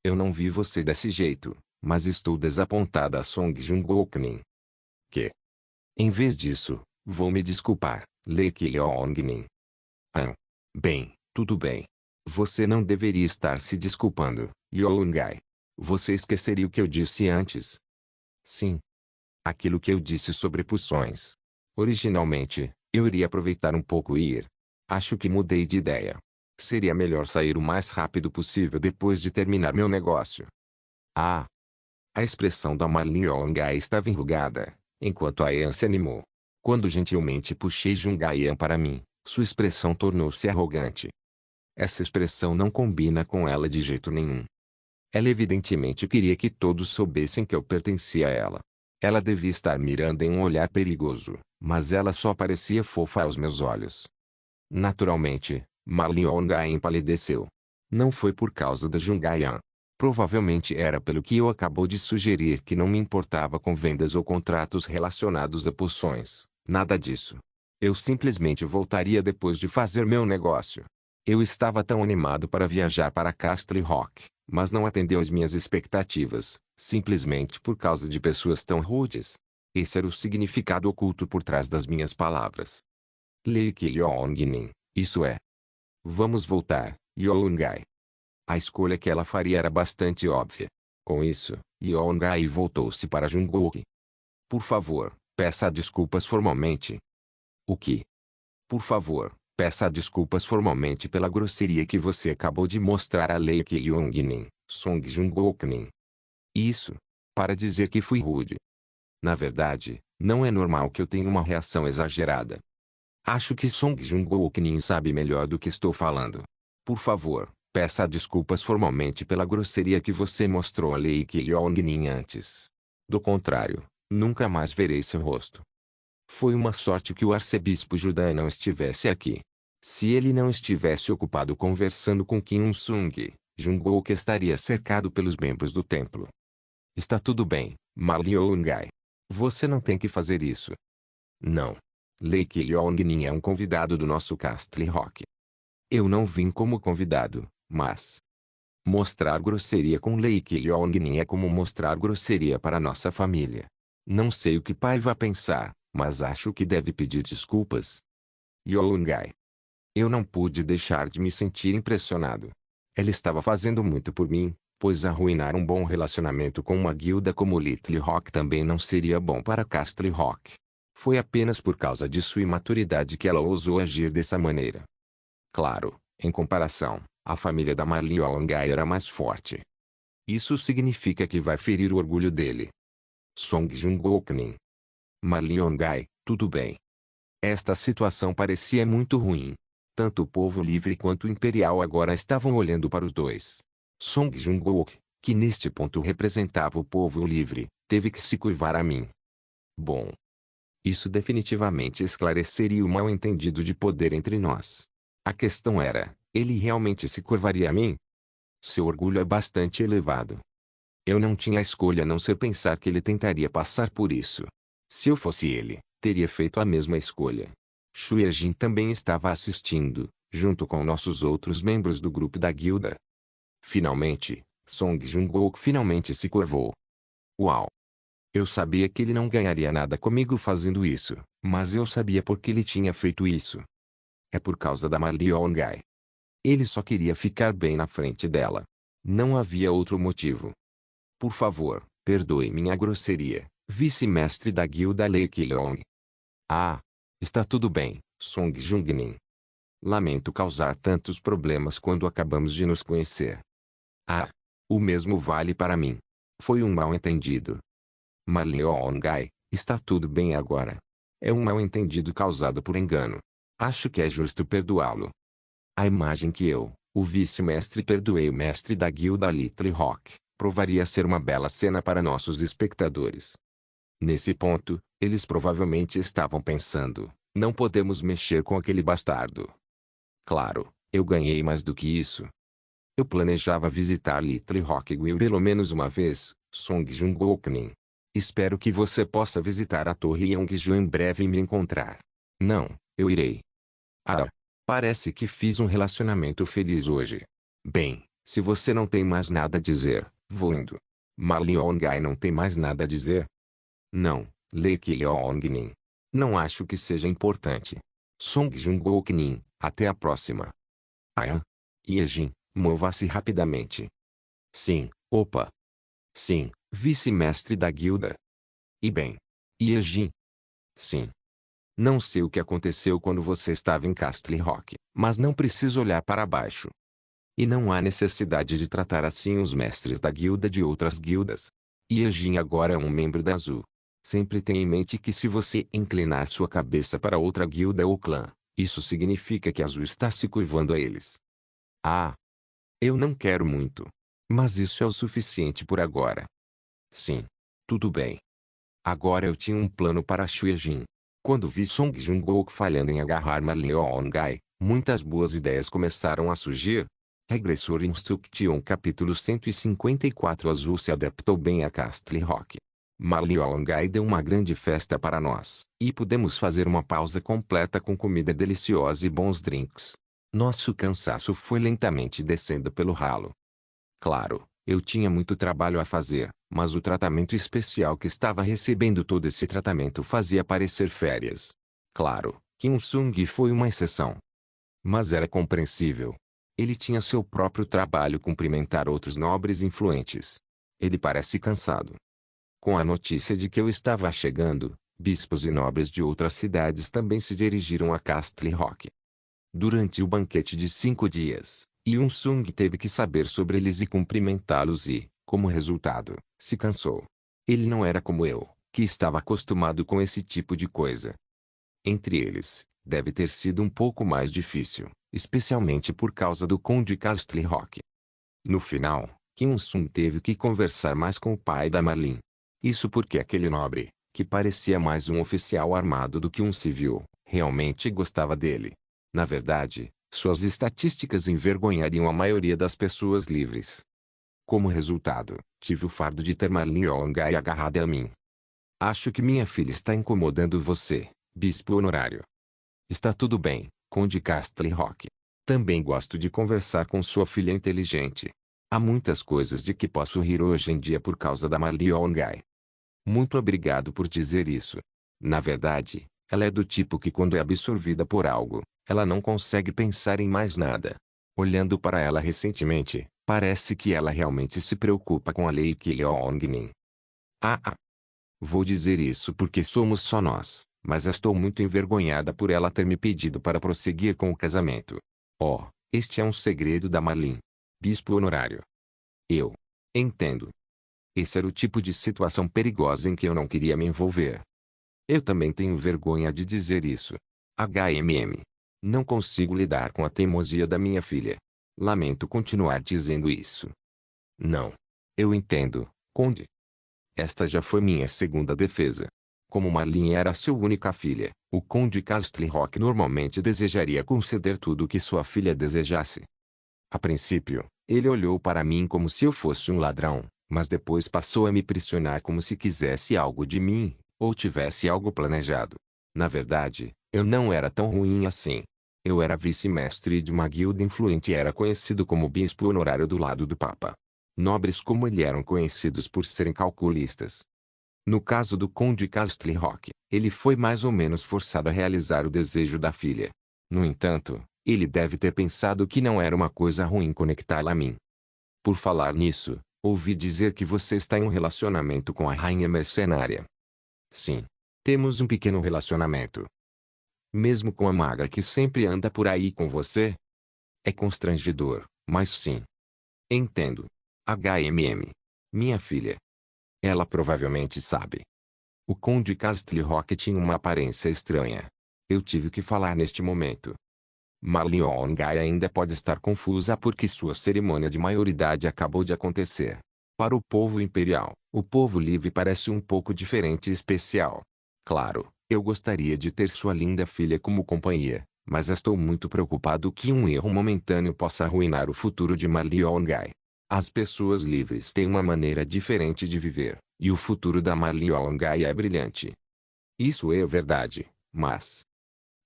A: Eu não vi você desse jeito, mas estou desapontada a Song Jung-wook-nin. Que? Em vez disso, vou me desculpar, Leik Yeon-nin. Bem, tudo bem. Você não deveria estar se desculpando, Yeon-gai. Você esqueceria o que eu disse antes? Sim. Aquilo que eu disse sobre poções. Originalmente, eu iria aproveitar um pouco e ir. Acho que mudei de ideia. Seria melhor sair o mais rápido possível depois de terminar meu negócio. Ah! A expressão da Ma Liong-ai estava enrugada, enquanto a Yan se animou. Quando gentilmente puxei Jung-Yan para mim, sua expressão tornou-se arrogante. Essa expressão não combina com ela de jeito nenhum. Ela evidentemente queria que todos soubessem que eu pertencia a ela. Ela devia estar mirando em um olhar perigoso, mas ela só parecia fofa aos meus olhos. Naturalmente, Ma Liong-ai empalideceu. Não foi por causa da Jung-Yan. Provavelmente era pelo que eu acabou de sugerir que não me importava com vendas ou contratos relacionados a poções. Nada disso. Eu simplesmente voltaria depois de fazer meu negócio. Eu estava tão animado para viajar para Castle Rock, mas não atendeu às minhas expectativas, simplesmente por causa de pessoas tão rudes. Esse era o significado oculto por trás das minhas palavras. Leik Yeon-nin, isso é. Vamos voltar, Yeon-gai. A escolha que ela faria era bastante óbvia. Com isso, Yeon-gai voltou-se para Jung-wook. Por favor, peça desculpas formalmente. O que? Por favor, peça desculpas formalmente pela grosseria que você acabou de mostrar a Leik Yeon-nin, Song Jung-wook-nin. Isso. Para dizer que fui rude. Na verdade, não é normal que eu tenha uma reação exagerada. Acho que Song Jung-wook-nin sabe melhor do que estou falando. Por favor, peça desculpas formalmente pela grosseria que você mostrou a Leik Yeon-nin antes. Do contrário, nunca mais verei seu rosto. Foi uma sorte que o arcebispo Judan não estivesse aqui. Se ele não estivesse ocupado conversando com Kim Il-sung, Jung-wook estaria cercado pelos membros do templo. Está tudo bem, Ma Liong-ai. Você não tem que fazer isso. Não. Leik Yeon-nin é um convidado do nosso Castle Rock. Eu não vim como convidado, mas... Mostrar grosseria com Lei Yongnin é como mostrar grosseria para nossa família. Não sei o que pai vai pensar, mas acho que deve pedir desculpas. Yongai. Eu não pude deixar de me sentir impressionado. Ela estava fazendo muito por mim, pois arruinar um bom relacionamento com uma guilda como Little Rock também não seria bom para Castle Rock. Foi apenas por causa de sua imaturidade que ela ousou agir dessa maneira. Claro, em comparação, a família da Marley Yongai era mais forte. Isso significa que vai ferir o orgulho dele. Song Jungoknin. Marley Yongai, tudo bem. Esta situação parecia muito ruim. Tanto o povo livre quanto o imperial agora estavam olhando para os dois. Song Jungkook, que neste ponto representava o povo livre, teve que se curvar a mim. Bom. Isso definitivamente esclareceria o mal-entendido de poder entre nós. A questão era, ele realmente se curvaria a mim? Seu orgulho é bastante elevado. Eu não tinha escolha a não ser pensar que ele tentaria passar por isso. Se eu fosse ele, teria feito a mesma escolha. Shueijin também estava assistindo, junto com nossos outros membros do grupo da guilda. Finalmente, Song Jungkook finalmente se curvou. Uau! Eu sabia que ele não ganharia nada comigo fazendo isso, mas eu sabia por que ele tinha feito isso. É por causa da Marley Yongai. Ele só queria ficar bem na frente dela. Não havia outro motivo. Por favor, perdoe minha grosseria, vice-mestre da guilda Lei Yong. Ah! Está tudo bem, Song Jungnin. Lamento causar tantos problemas quando acabamos de nos conhecer. Ah! O mesmo vale para mim. Foi um mal-entendido. Marley Yongai, está tudo bem agora. É um mal-entendido causado por engano. Acho que é justo perdoá-lo. A imagem que eu, o vice-mestre, perdoei o mestre da guilda Little Rock, provaria ser uma bela cena para nossos espectadores. Nesse ponto, eles provavelmente estavam pensando, não podemos mexer com aquele bastardo. Claro, eu ganhei mais do que isso. Eu planejava visitar Little Rockville pelo menos uma vez, Song Jungoknin. Espero que você possa visitar a Torre Yongju em breve e me encontrar. Não, eu irei. Ah, parece que fiz um relacionamento feliz hoje. Bem, se você não tem mais nada a dizer, vou indo. Marley Yongai não tem mais nada a dizer? Não, Lei Yongnin. Não acho que seja importante. Song Jungoknin, até a próxima. Ah, Yejin, mova-se rapidamente. Sim, opa. Sim, vice-mestre da guilda. E bem. Yejin. Sim. Não sei o que aconteceu quando você estava em Castle Rock, mas não preciso olhar para baixo. E não há necessidade de tratar assim os mestres da guilda de outras guildas. Yejin agora é um membro da Azul. Sempre tenha em mente que se você inclinar sua cabeça para outra guilda ou clã, isso significa que a Azul está se curvando a eles. Ah! Eu não quero muito. Mas isso é o suficiente por agora. Sim. Tudo bem. Agora eu tinha um plano para Shueijin. Quando vi Song Jungkook falhando em agarrar Marley Yongai, muitas boas ideias começaram a surgir. Regressor Instruction Capítulo 154 Azul se adaptou bem a Castle Rock. Marley Yongai deu uma grande festa para nós, e pudemos fazer uma pausa completa com comida deliciosa e bons drinks. Nosso cansaço foi lentamente descendo pelo ralo. Claro, eu tinha muito trabalho a fazer, mas o tratamento especial que estava recebendo, todo esse tratamento fazia parecer férias. Claro, Kim Sung foi uma exceção. Mas era compreensível. Ele tinha seu próprio trabalho cumprimentar outros nobres influentes. Ele parece cansado. Com a notícia de que eu estava chegando, bispos e nobres de outras cidades também se dirigiram a Castle Rock. Durante o banquete de 5 dias, Yoon Sung teve que saber sobre eles e cumprimentá-los e, como resultado, se cansou. Ele não era como eu, que estava acostumado com esse tipo de coisa. Entre eles, deve ter sido um pouco mais difícil, especialmente por causa do Conde Castle Rock. No final, Kim Sung teve que conversar mais com o pai da Marlin. Isso porque aquele nobre, que parecia mais um oficial armado do que um civil, realmente gostava dele. Na verdade, suas estatísticas envergonhariam a maioria das pessoas livres. Como resultado, tive o fardo de ter Marley Yongai agarrada a mim. Acho que minha filha está incomodando você, bispo honorário. Está tudo bem, Conde Castle Rock. Também gosto de conversar com sua filha inteligente. Há muitas coisas de que posso rir hoje em dia por causa da Marlee Yeongai. Muito obrigado por dizer isso. Na verdade, ela é do tipo que quando é absorvida por algo, ela não consegue pensar em mais nada. Olhando para ela recentemente, parece que ela realmente se preocupa com a Lee Kyung-min. Ah. Vou dizer isso porque somos só nós, mas estou muito envergonhada por ela ter me pedido para prosseguir com o casamento. Oh, este é um segredo da Marlene. Bispo honorário. Eu entendo. Esse era o tipo de situação perigosa em que eu não queria me envolver. Eu também tenho vergonha de dizer isso. HMM. Não consigo lidar com a teimosia da minha filha. Lamento continuar dizendo isso. Não. Eu entendo, Conde. Esta já foi minha segunda defesa. Como Marlene era sua única filha, o Conde Castle-Rock normalmente desejaria conceder tudo o que sua filha desejasse. A princípio, ele olhou para mim como se eu fosse um ladrão, mas depois passou a me pressionar como se quisesse algo de mim, ou tivesse algo planejado. Na verdade, eu não era tão ruim assim. Eu era vice-mestre de uma guilda influente e era conhecido como bispo honorário do lado do Papa. Nobres como ele eram conhecidos por serem calculistas. No caso do Conde Castle-Rock, ele foi mais ou menos forçado a realizar o desejo da filha. No entanto, ele deve ter pensado que não era uma coisa ruim conectá-la a mim. Por falar nisso, ouvi dizer que você está em um relacionamento com a rainha mercenária. Sim. Temos um pequeno relacionamento. Mesmo com a maga que sempre anda por aí com você? É constrangedor, mas sim. Entendo. HMM. Minha filha. Ela provavelmente sabe. O Conde Castle-Rock tinha uma aparência estranha. Eu tive que falar neste momento. Marlee Yeongai ainda pode estar confusa porque sua cerimônia de maioridade acabou de acontecer. Para o povo imperial, o povo livre parece um pouco diferente e especial. Claro, eu gostaria de ter sua linda filha como companhia, mas estou muito preocupado que um erro momentâneo possa arruinar o futuro de Marlee Yeongai. As pessoas livres têm uma maneira diferente de viver, e o futuro da Marlee Yeongai é brilhante. Isso é verdade, mas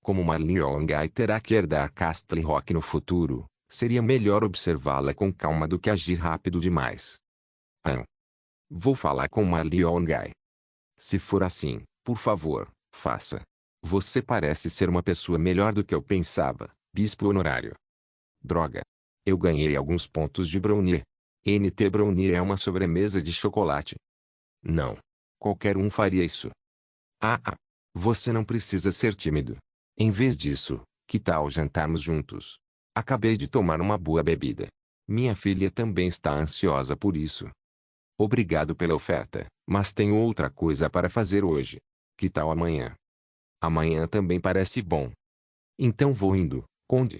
A: como Marlee Yeongai terá que herdar Castle-Rock no futuro, seria melhor observá-la com calma do que agir rápido demais. Vou falar com Marlee Yeongai. Se for assim, por favor, faça. Você parece ser uma pessoa melhor do que eu pensava, bispo honorário. Droga. Eu ganhei alguns pontos de brownie. NT Brownie é uma sobremesa de chocolate. Não. Qualquer um faria isso. Você não precisa ser tímido. Em vez disso, que tal jantarmos juntos? Acabei de tomar uma boa bebida. Minha filha também está ansiosa por isso. Obrigado pela oferta, mas tenho outra coisa para fazer hoje. Que tal amanhã? Amanhã também parece bom. Então vou indo, Conde.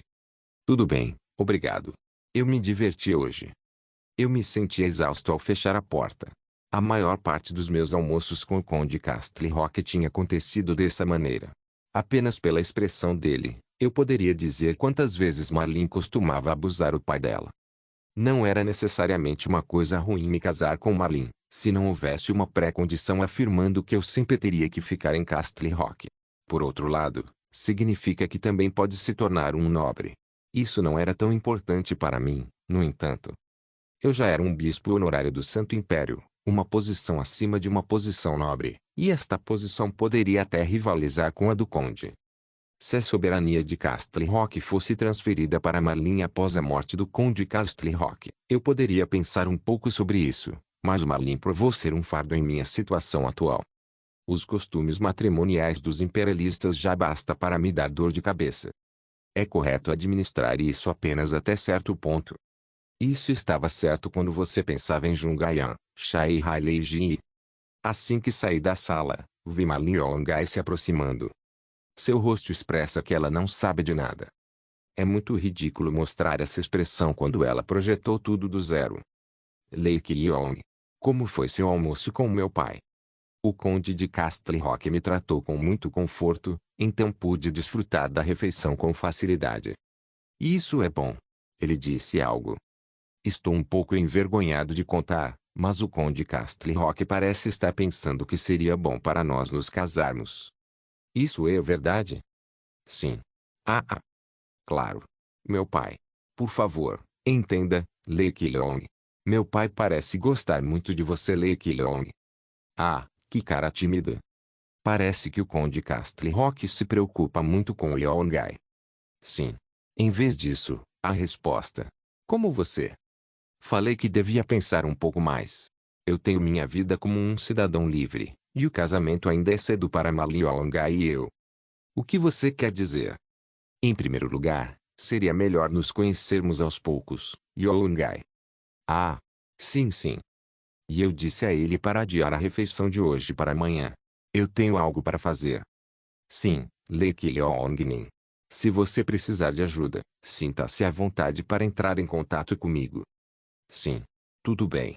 A: Tudo bem, obrigado. Eu me diverti hoje. Eu me senti exausto ao fechar a porta. A maior parte dos meus almoços com o Conde Castle-Rock tinha acontecido dessa maneira. Apenas pela expressão dele, eu poderia dizer quantas vezes Marlene costumava abusar o pai dela. Não era necessariamente uma coisa ruim me casar com Marlene, se não houvesse uma pré-condição afirmando que eu sempre teria que ficar em Castle-Rock. Por outro lado, significa que também pode se tornar um nobre. Isso não era tão importante para mim, no entanto. Eu já era um bispo honorário do Santo Império, uma posição acima de uma posição nobre, e esta posição poderia até rivalizar com a do conde. Se a soberania de Castle-Rock fosse transferida para Marlene após a morte do conde Castle-Rock, eu poderia pensar um pouco sobre isso, mas Marlene provou ser um fardo em minha situação atual. Os costumes matrimoniais dos imperialistas já basta para me dar dor de cabeça. É correto administrar isso apenas até certo ponto. Isso estava certo quando você pensava em Jungayan, Shai Hailei. Assim que saí da sala, vi Marlee Yeongai se aproximando. Seu rosto expressa que ela não sabe de nada. É muito ridículo mostrar essa expressão quando ela projetou tudo do zero. Lee Ki-young. Como foi seu almoço com meu pai? O conde de Castle-Rock me tratou com muito conforto, então pude desfrutar da refeição com facilidade. Isso é bom. Ele disse algo. Estou um pouco envergonhado de contar, mas o conde Castle-Rock parece estar pensando que seria bom para nós nos casarmos. Isso é verdade? Sim. Claro. Meu pai. Por favor, entenda, Lee Ki-leong. Meu pai parece gostar muito de você, Lee Ki-leong. Ah, que cara tímida. Parece que o Conde Castle Rock se preocupa muito com o Yeongai. Sim. Em vez disso, a resposta. Como você? Falei que devia pensar um pouco mais. Eu tenho minha vida como um cidadão livre, e o casamento ainda é cedo para Ma Yeongai e eu. O que você quer dizer? Em primeiro lugar, seria melhor nos conhecermos aos poucos, Yeongai. Ah, sim, sim. E eu disse a ele para adiar a refeição de hoje para amanhã. Eu tenho algo para fazer. Sim, Lee Ki-leong. Se você precisar de ajuda, sinta-se à vontade para entrar em contato comigo. Sim. Tudo bem.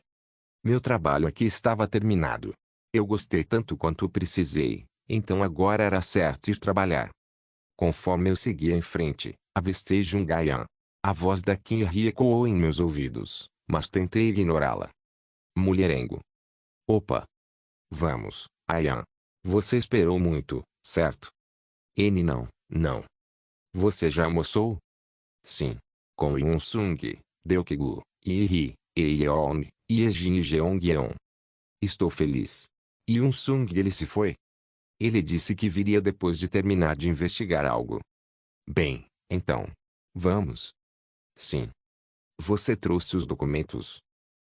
A: Meu trabalho aqui estava terminado. Eu gostei tanto quanto precisei, então agora era certo ir trabalhar. Conforme eu seguia em frente, avistei Jung-Ayan. A voz da Kim Hye ecoou em meus ouvidos, mas tentei ignorá-la. Mulherengo. Opa! Vamos, Ayan. Você esperou muito, certo? N não, não. Você já almoçou? Sim. Com Yoon-sung, Deok-gu, Lee-hee, Yeon, Yejin e Jeong-yeon. Estou feliz. Yoon-sung ele se foi? Ele disse que viria depois de terminar de investigar algo. Bem, então. Vamos. Sim. Você trouxe os documentos?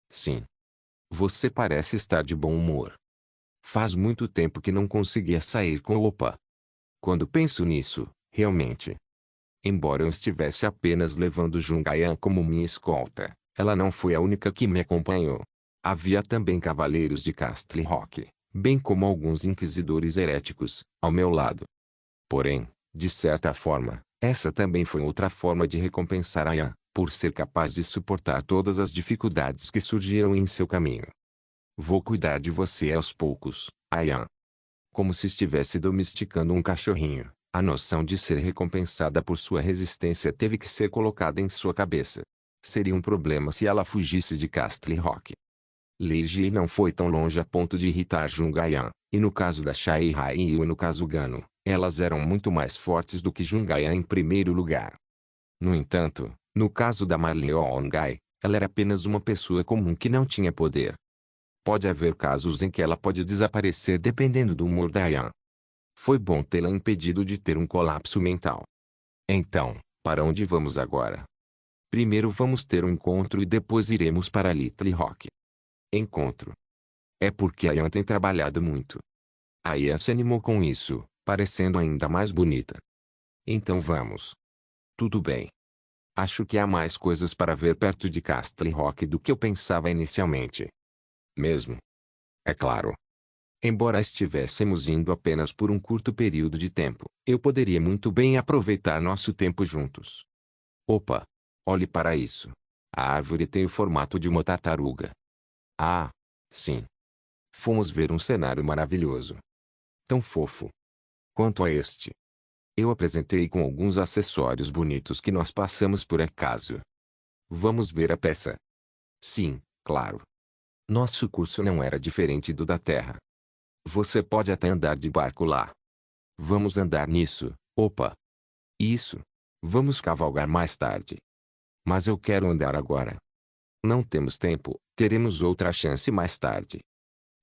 A: Sim. Você parece estar de bom humor. Faz muito tempo que não conseguia sair com o Opa. Quando penso nisso, realmente. Embora eu estivesse apenas levando Jung-Ayan como minha escolta, ela não foi a única que me acompanhou. Havia também cavaleiros de Castle Rock, bem como alguns inquisidores heréticos, ao meu lado. Porém, de certa forma, essa também foi outra forma de recompensar Ayan, por ser capaz de suportar todas as dificuldades que surgiram em seu caminho. Vou cuidar de você aos poucos, Ayan. Como se estivesse domesticando um cachorrinho, a noção de ser recompensada por sua resistência teve que ser colocada em sua cabeça. Seria um problema se ela fugisse de Castle Rock. Lee Ji não foi tão longe a ponto de irritar Jung-Ayan, e no caso da Shai Hai e no caso Gano, elas eram muito mais fortes do que Jung-Ayan em primeiro lugar. No entanto, no caso da Ma Yeongai, ela era apenas uma pessoa comum que não tinha poder. Pode haver casos em que ela pode desaparecer dependendo do humor da Ayan. Foi bom tê-la impedido de ter um colapso mental. Então, para onde vamos agora? Primeiro vamos ter um encontro e depois iremos para Little Rock. Encontro. É porque a Ayan tem trabalhado muito. A Ayan se animou com isso, parecendo ainda mais bonita. Então vamos. Tudo bem. Acho que há mais coisas para ver perto de Castle Rock do que eu pensava inicialmente. Mesmo. É claro. Embora estivéssemos indo apenas por um curto período de tempo, eu poderia muito bem aproveitar nosso tempo juntos. Opa! Olhe para isso. A árvore tem o formato de uma tartaruga. Ah, sim. Fomos ver um cenário maravilhoso. Tão fofo. Quanto a este. Eu apresentei com alguns acessórios bonitos que nós passamos por acaso. Vamos ver a peça. Sim, claro. Nosso curso não era diferente do da Terra. Você pode até andar de barco lá. Vamos andar nisso, opa. Isso. Vamos cavalgar mais tarde. Mas eu quero andar agora. Não temos tempo, teremos outra chance mais tarde.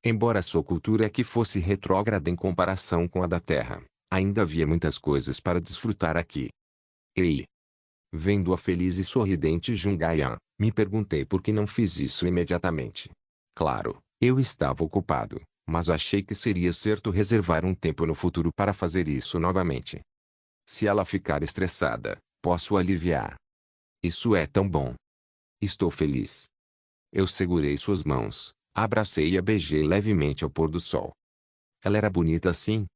A: Embora sua cultura aqui fosse retrógrada em comparação com a da Terra, ainda havia muitas coisas para desfrutar aqui. Ei! Vendo a feliz e sorridente Jung-Ayan, me perguntei por que não fiz isso imediatamente. Claro, eu estava ocupado, mas achei que seria certo reservar um tempo no futuro para fazer isso novamente. Se ela ficar estressada, posso aliviar. Isso é tão bom. Estou feliz. Eu segurei suas mãos, abracei e a beijei levemente ao pôr do sol. Ela era bonita assim?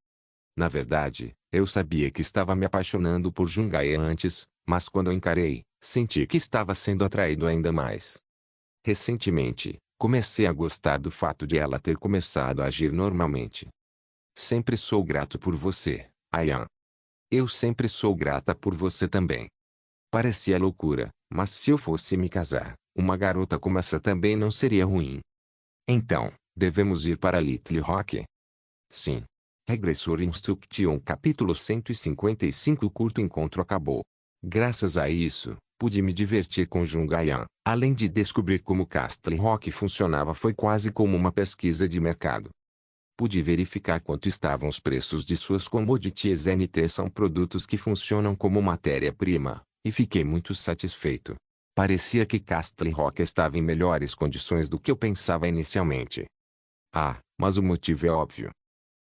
A: Na verdade, eu sabia que estava me apaixonando por Jung-Ayan antes, mas quando a encarei, senti que estava sendo atraído ainda mais. Recentemente, comecei a gostar do fato de ela ter começado a agir normalmente. Sempre sou grato por você, Ayan. Eu sempre sou grata por você também. Parecia loucura, mas se eu fosse me casar, uma garota como essa também não seria ruim. Então, devemos ir para Little Rock? Sim. Regressor Instruction capítulo 155 O curto encontro acabou. Graças a isso, pude me divertir com Jungayan. Além de descobrir como Castle Rock funcionava, foi quase como uma pesquisa de mercado. Pude verificar quanto estavam os preços de suas commodities. NT são produtos que funcionam como matéria-prima, e fiquei muito satisfeito. Parecia que Castle Rock estava em melhores condições do que eu pensava inicialmente. Mas o motivo é óbvio.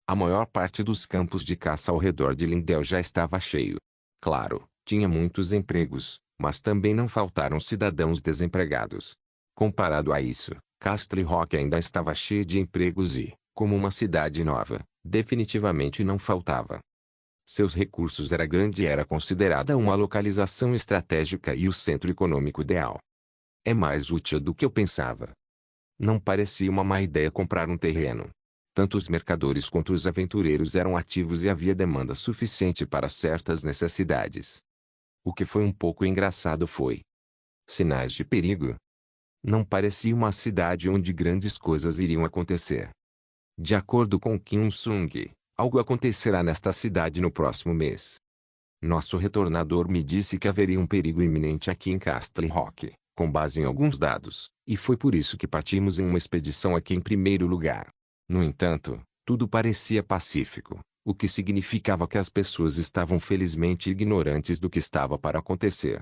A: A maior parte dos campos de caça ao redor de Lindell já estava cheio. Claro, tinha muitos empregos, mas também não faltaram cidadãos desempregados. Comparado a isso, Castle Rock ainda estava cheio de empregos e, como uma cidade nova, definitivamente não faltava. Seus recursos era grande e era considerada uma localização estratégica e o centro econômico ideal. É mais útil do que eu pensava. Não parecia uma má ideia comprar um terreno. Tanto os mercadores quanto os aventureiros eram ativos e havia demanda suficiente para certas necessidades. O que foi um pouco engraçado foi sinais de perigo. Não parecia uma cidade onde grandes coisas iriam acontecer. De acordo com Kim Sung, algo acontecerá nesta cidade no próximo mês. Nosso retornador me disse que haveria um perigo iminente aqui em Castle Rock, com base em alguns dados, e foi por isso que partimos em uma expedição aqui em primeiro lugar. No entanto, tudo parecia pacífico, o que significava que as pessoas estavam felizmente ignorantes do que estava para acontecer.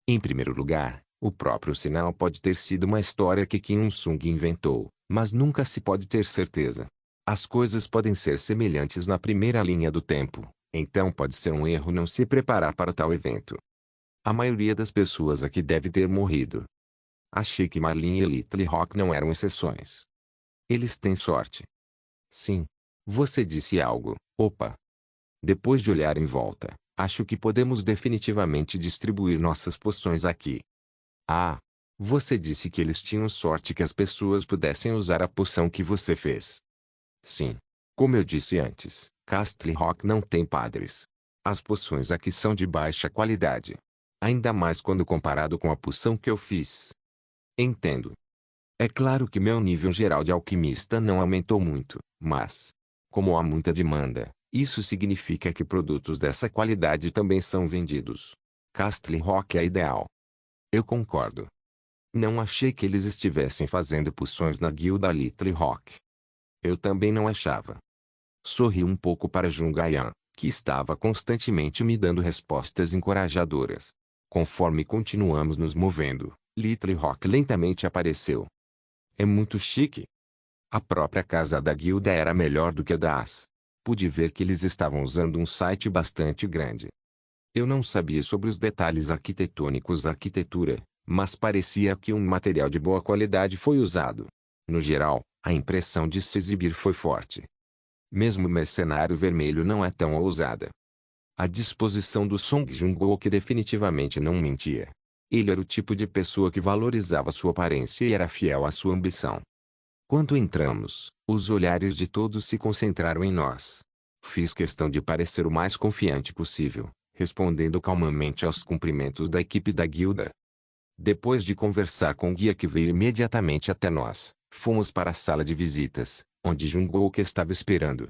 A: Em primeiro lugar, o próprio sinal pode ter sido uma história que Kim Sung inventou, mas nunca se pode ter certeza. As coisas podem ser semelhantes na primeira linha do tempo, então pode ser um erro não se preparar para tal evento. A maioria das pessoas aqui deve ter morrido. Achei que Marlin e Little Rock não eram exceções. Eles têm sorte. Sim. Você disse algo. Opa. Depois de olhar em volta, acho que podemos definitivamente distribuir nossas poções aqui. Você disse que eles tinham sorte que as pessoas pudessem usar a poção que você fez. Sim. Como eu disse antes, Castle Rock não tem padres. As poções aqui são de baixa qualidade. Ainda mais quando comparado com a poção que eu fiz. Entendo. É claro que meu nível geral de alquimista não aumentou muito, mas, como há muita demanda, isso significa que produtos dessa qualidade também são vendidos. Castle Rock é ideal. Eu concordo. Não achei que eles estivessem fazendo poções na guilda Little Rock. Eu também não achava. Sorri um pouco para Jungayan, que estava constantemente me dando respostas encorajadoras. Conforme continuamos nos movendo, Little Rock lentamente apareceu. É muito chique. A própria casa da guilda era melhor do que a das. Pude ver que eles estavam usando um site bastante grande. Eu não sabia sobre os detalhes arquitetônicos da arquitetura, mas parecia que um material de boa qualidade foi usado. No geral, a impressão de se exibir foi forte. Mesmo o mercenário vermelho não é tão ousada. A disposição do Song Jung-wook definitivamente não mentia. Ele era o tipo de pessoa que valorizava sua aparência e era fiel à sua ambição. Quando entramos, os olhares de todos se concentraram em nós. Fiz questão de parecer o mais confiante possível, respondendo calmamente aos cumprimentos da equipe da guilda. Depois de conversar com o guia que veio imediatamente até nós, fomos para a sala de visitas, onde Jung-wook estava esperando.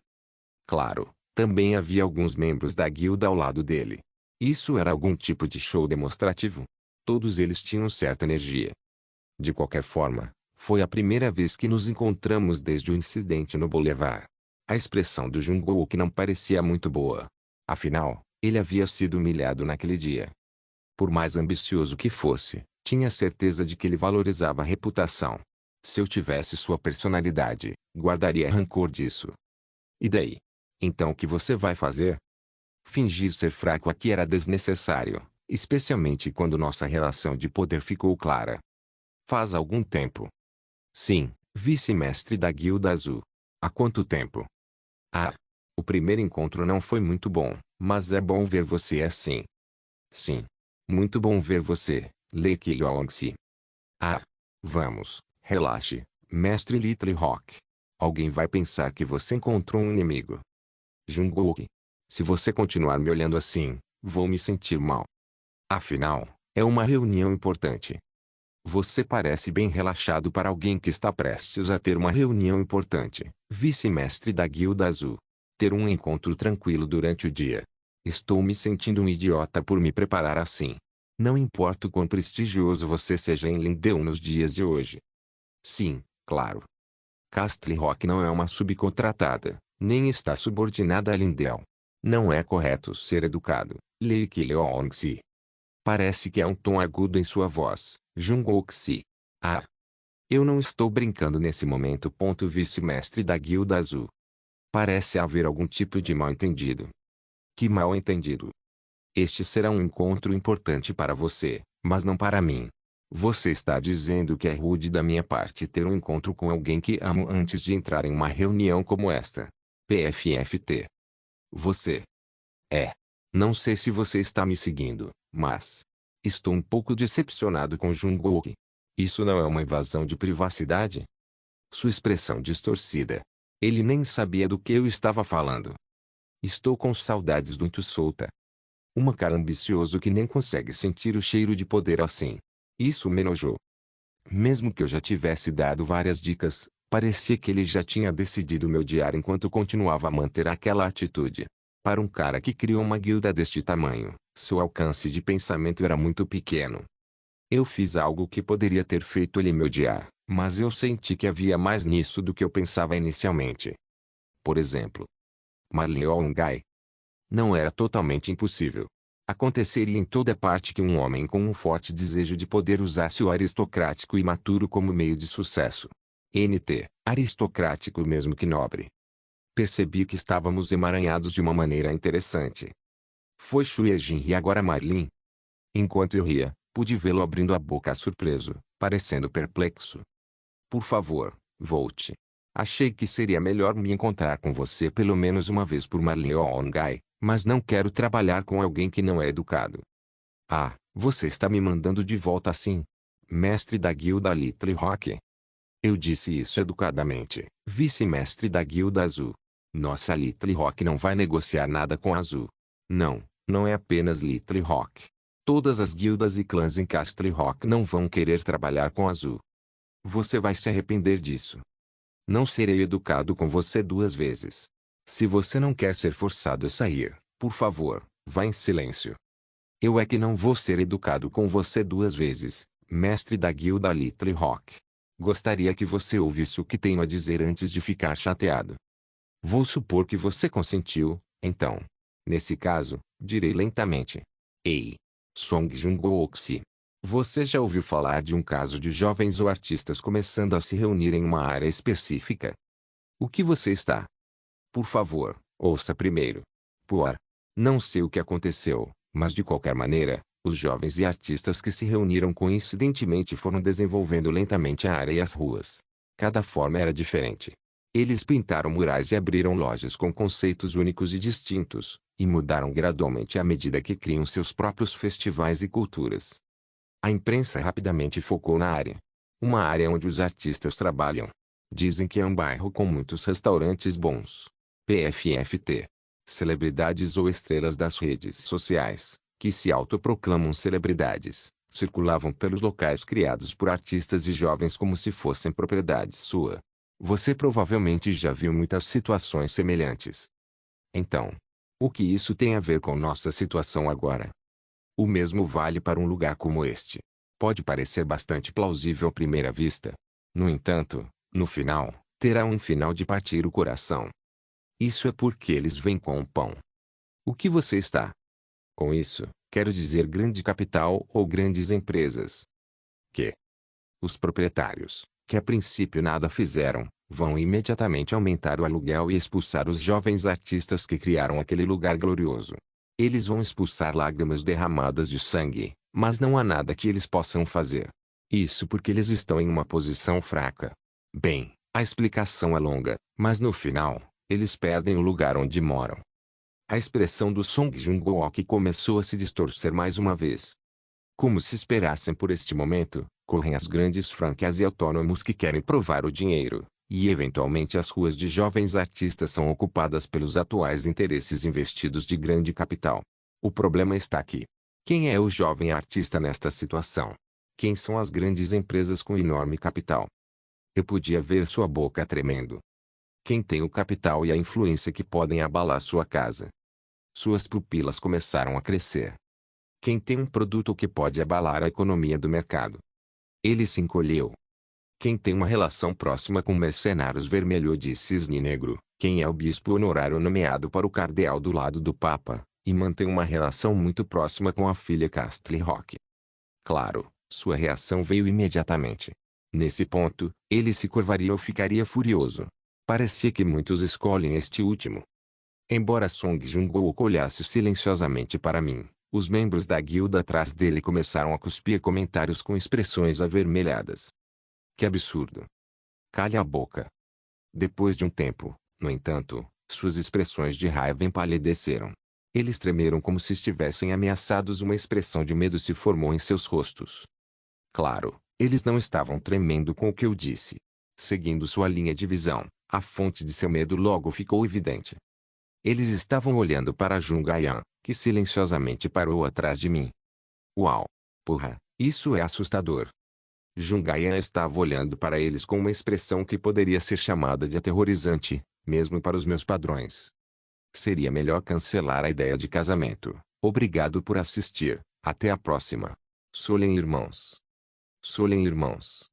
A: Claro, também havia alguns membros da guilda ao lado dele. Isso era algum tipo de show demonstrativo? Todos eles tinham certa energia. De qualquer forma, foi a primeira vez que nos encontramos desde o incidente no Boulevard. A expressão do Jung-wook não parecia muito boa. Afinal, ele havia sido humilhado naquele dia. Por mais ambicioso que fosse, tinha certeza de que ele valorizava a reputação. Se eu tivesse sua personalidade, guardaria rancor disso. E daí? Então o que você vai fazer? Fingir ser fraco aqui era desnecessário, especialmente quando nossa relação de poder ficou clara. Faz algum tempo. Sim, vice-mestre da Guilda Azul. Há quanto tempo? O primeiro encontro não foi muito bom, mas é bom ver você assim. Sim. Muito bom ver você, Lake Yongxi. Vamos, relaxe, mestre Little Rock. Alguém vai pensar que você encontrou um inimigo. Jung-wook. Se você continuar me olhando assim, vou me sentir mal. Afinal, é uma reunião importante. Você parece bem relaxado para alguém que está prestes a ter uma reunião importante, vice-mestre da Guilda Azul. Ter um encontro tranquilo durante o dia. Estou me sentindo um idiota por me preparar assim. Não importa o quão prestigioso você seja em Lindell nos dias de hoje. Sim, claro. Castle Rock não é uma subcontratada, nem está subordinada a Lindell. Não é correto ser educado, Lake Leonxi. Parece que há um tom agudo em sua voz, Jungkook-si. Ah. Eu não estou brincando nesse momento. Vice-mestre da Guilda Azul. Parece haver algum tipo de mal-entendido. Que mal-entendido? Este será um encontro importante para você, mas não para mim. Você está dizendo que é rude da minha parte ter um encontro com alguém que amo antes de entrar em uma reunião como esta. PFFT. Você. É. Não sei se você está me seguindo, mas estou um pouco decepcionado com Jungkook. Isso não é uma invasão de privacidade? Sua expressão distorcida. Ele nem sabia do que eu estava falando. Estou com saudades do Solta. Uma cara ambicioso que nem consegue sentir o cheiro de poder assim. Isso me enojou. Mesmo que eu já tivesse dado várias dicas, parecia que ele já tinha decidido me odiar enquanto continuava a manter aquela atitude. Para um cara que criou uma guilda deste tamanho, seu alcance de pensamento era muito pequeno. Eu fiz algo que poderia ter feito ele me odiar, mas eu senti que havia mais nisso do que eu pensava inicialmente. Por exemplo, Marleongai. Não era totalmente impossível. Aconteceria em toda parte que um homem com um forte desejo de poder usasse o aristocrático e maturo como meio de sucesso. Aristocrático mesmo que nobre. Percebi que estávamos emaranhados de uma maneira interessante. Foi Shuejin e agora Marlin. Enquanto eu ria, pude vê-lo abrindo a boca surpreso, parecendo perplexo. Por favor, volte. Achei que seria melhor me encontrar com você pelo menos uma vez por Marleongai, mas não quero trabalhar com alguém que não é educado. Ah, você está me mandando de volta assim? Mestre da guilda Little Rock. Eu disse isso educadamente, vice-mestre da guilda Azul. Nossa Little Rock não vai negociar nada com a Azul. Não, não é apenas Little Rock. Todas as guildas e clãs em Castle Rock não vão querer trabalhar com a Azul. Você vai se arrepender disso. Não serei educado com você duas vezes. Se você não quer ser forçado a sair, por favor, vá em silêncio. Eu é que não vou ser educado com você duas vezes, mestre da guilda Little Rock. Gostaria que você ouvisse o que tenho a dizer antes de ficar chateado. Vou supor que você consentiu, então. Nesse caso, direi lentamente. Ei! Song Jungkook-si. Você já ouviu falar de um caso de jovens ou artistas começando a se reunir em uma área específica? O que você está? Por favor, ouça primeiro. Por. Não sei o que aconteceu, mas de qualquer maneira, os jovens e artistas que se reuniram coincidentemente foram desenvolvendo lentamente a área e as ruas. Cada forma era diferente. Eles pintaram murais e abriram lojas com conceitos únicos e distintos, e mudaram gradualmente à medida que criam seus próprios festivais e culturas. A imprensa rapidamente focou na área. Uma área onde os artistas trabalham. Dizem que é um bairro com muitos restaurantes bons. PFFT. Celebridades ou estrelas das redes sociais, que se autoproclamam celebridades, circulavam pelos locais criados por artistas e jovens como se fossem propriedade sua. Você provavelmente já viu muitas situações semelhantes. Então, o que isso tem a ver com nossa situação agora? O mesmo vale para um lugar como este. Pode parecer bastante plausível à primeira vista. No entanto, no final, terá um final de partir o coração. Isso é porque eles vêm com o pão. O que você está? Com isso, quero dizer grande capital ou grandes empresas. Que os proprietários, que a princípio nada fizeram, vão imediatamente aumentar o aluguel e expulsar os jovens artistas que criaram aquele lugar glorioso. Eles vão expulsar lágrimas derramadas de sangue, mas não há nada que eles possam fazer. Isso porque eles estão em uma posição fraca. Bem, a explicação é longa, mas no final, eles perdem o lugar onde moram. A expressão do Song Jungkook começou a se distorcer mais uma vez. Como se esperassem por este momento, correm as grandes franquias e autônomos que querem provar o dinheiro, e eventualmente as ruas de jovens artistas são ocupadas pelos atuais interesses investidos de grande capital. O problema está aqui. Quem é o jovem artista nesta situação? Quem são as grandes empresas com enorme capital? Eu podia ver sua boca tremendo. Quem tem o capital e a influência que podem abalar sua casa? Suas pupilas começaram a crescer. Quem tem um produto que pode abalar a economia do mercado? Ele se encolheu. Quem tem uma relação próxima com mercenários vermelho de cisne negro? Quem é o bispo honorário nomeado para o cardeal do lado do Papa, e mantém uma relação muito próxima com a filha Castle Rock? Claro, sua reação veio imediatamente. Nesse ponto, ele se curvaria ou ficaria furioso. Parecia que muitos escolhem este último. Embora Song Jung-wook olhasse silenciosamente para mim, os membros da guilda atrás dele começaram a cuspir comentários com expressões avermelhadas. Que absurdo! Cale a boca. Depois de um tempo, no entanto, suas expressões de raiva empalideceram. Eles tremeram como se estivessem ameaçados. Uma expressão de medo se formou em seus rostos. Claro, eles não estavam tremendo com o que eu disse. Seguindo sua linha de visão, a fonte de seu medo logo ficou evidente. Eles estavam olhando para Jung Ayan, que silenciosamente parou atrás de mim. Uau! Porra, isso é assustador. Jung Ayan estava olhando para eles com uma expressão que poderia ser chamada de aterrorizante, mesmo para os meus padrões. Seria melhor cancelar a ideia de casamento. Obrigado por assistir. Até a próxima. Solen irmãos. Solen irmãos.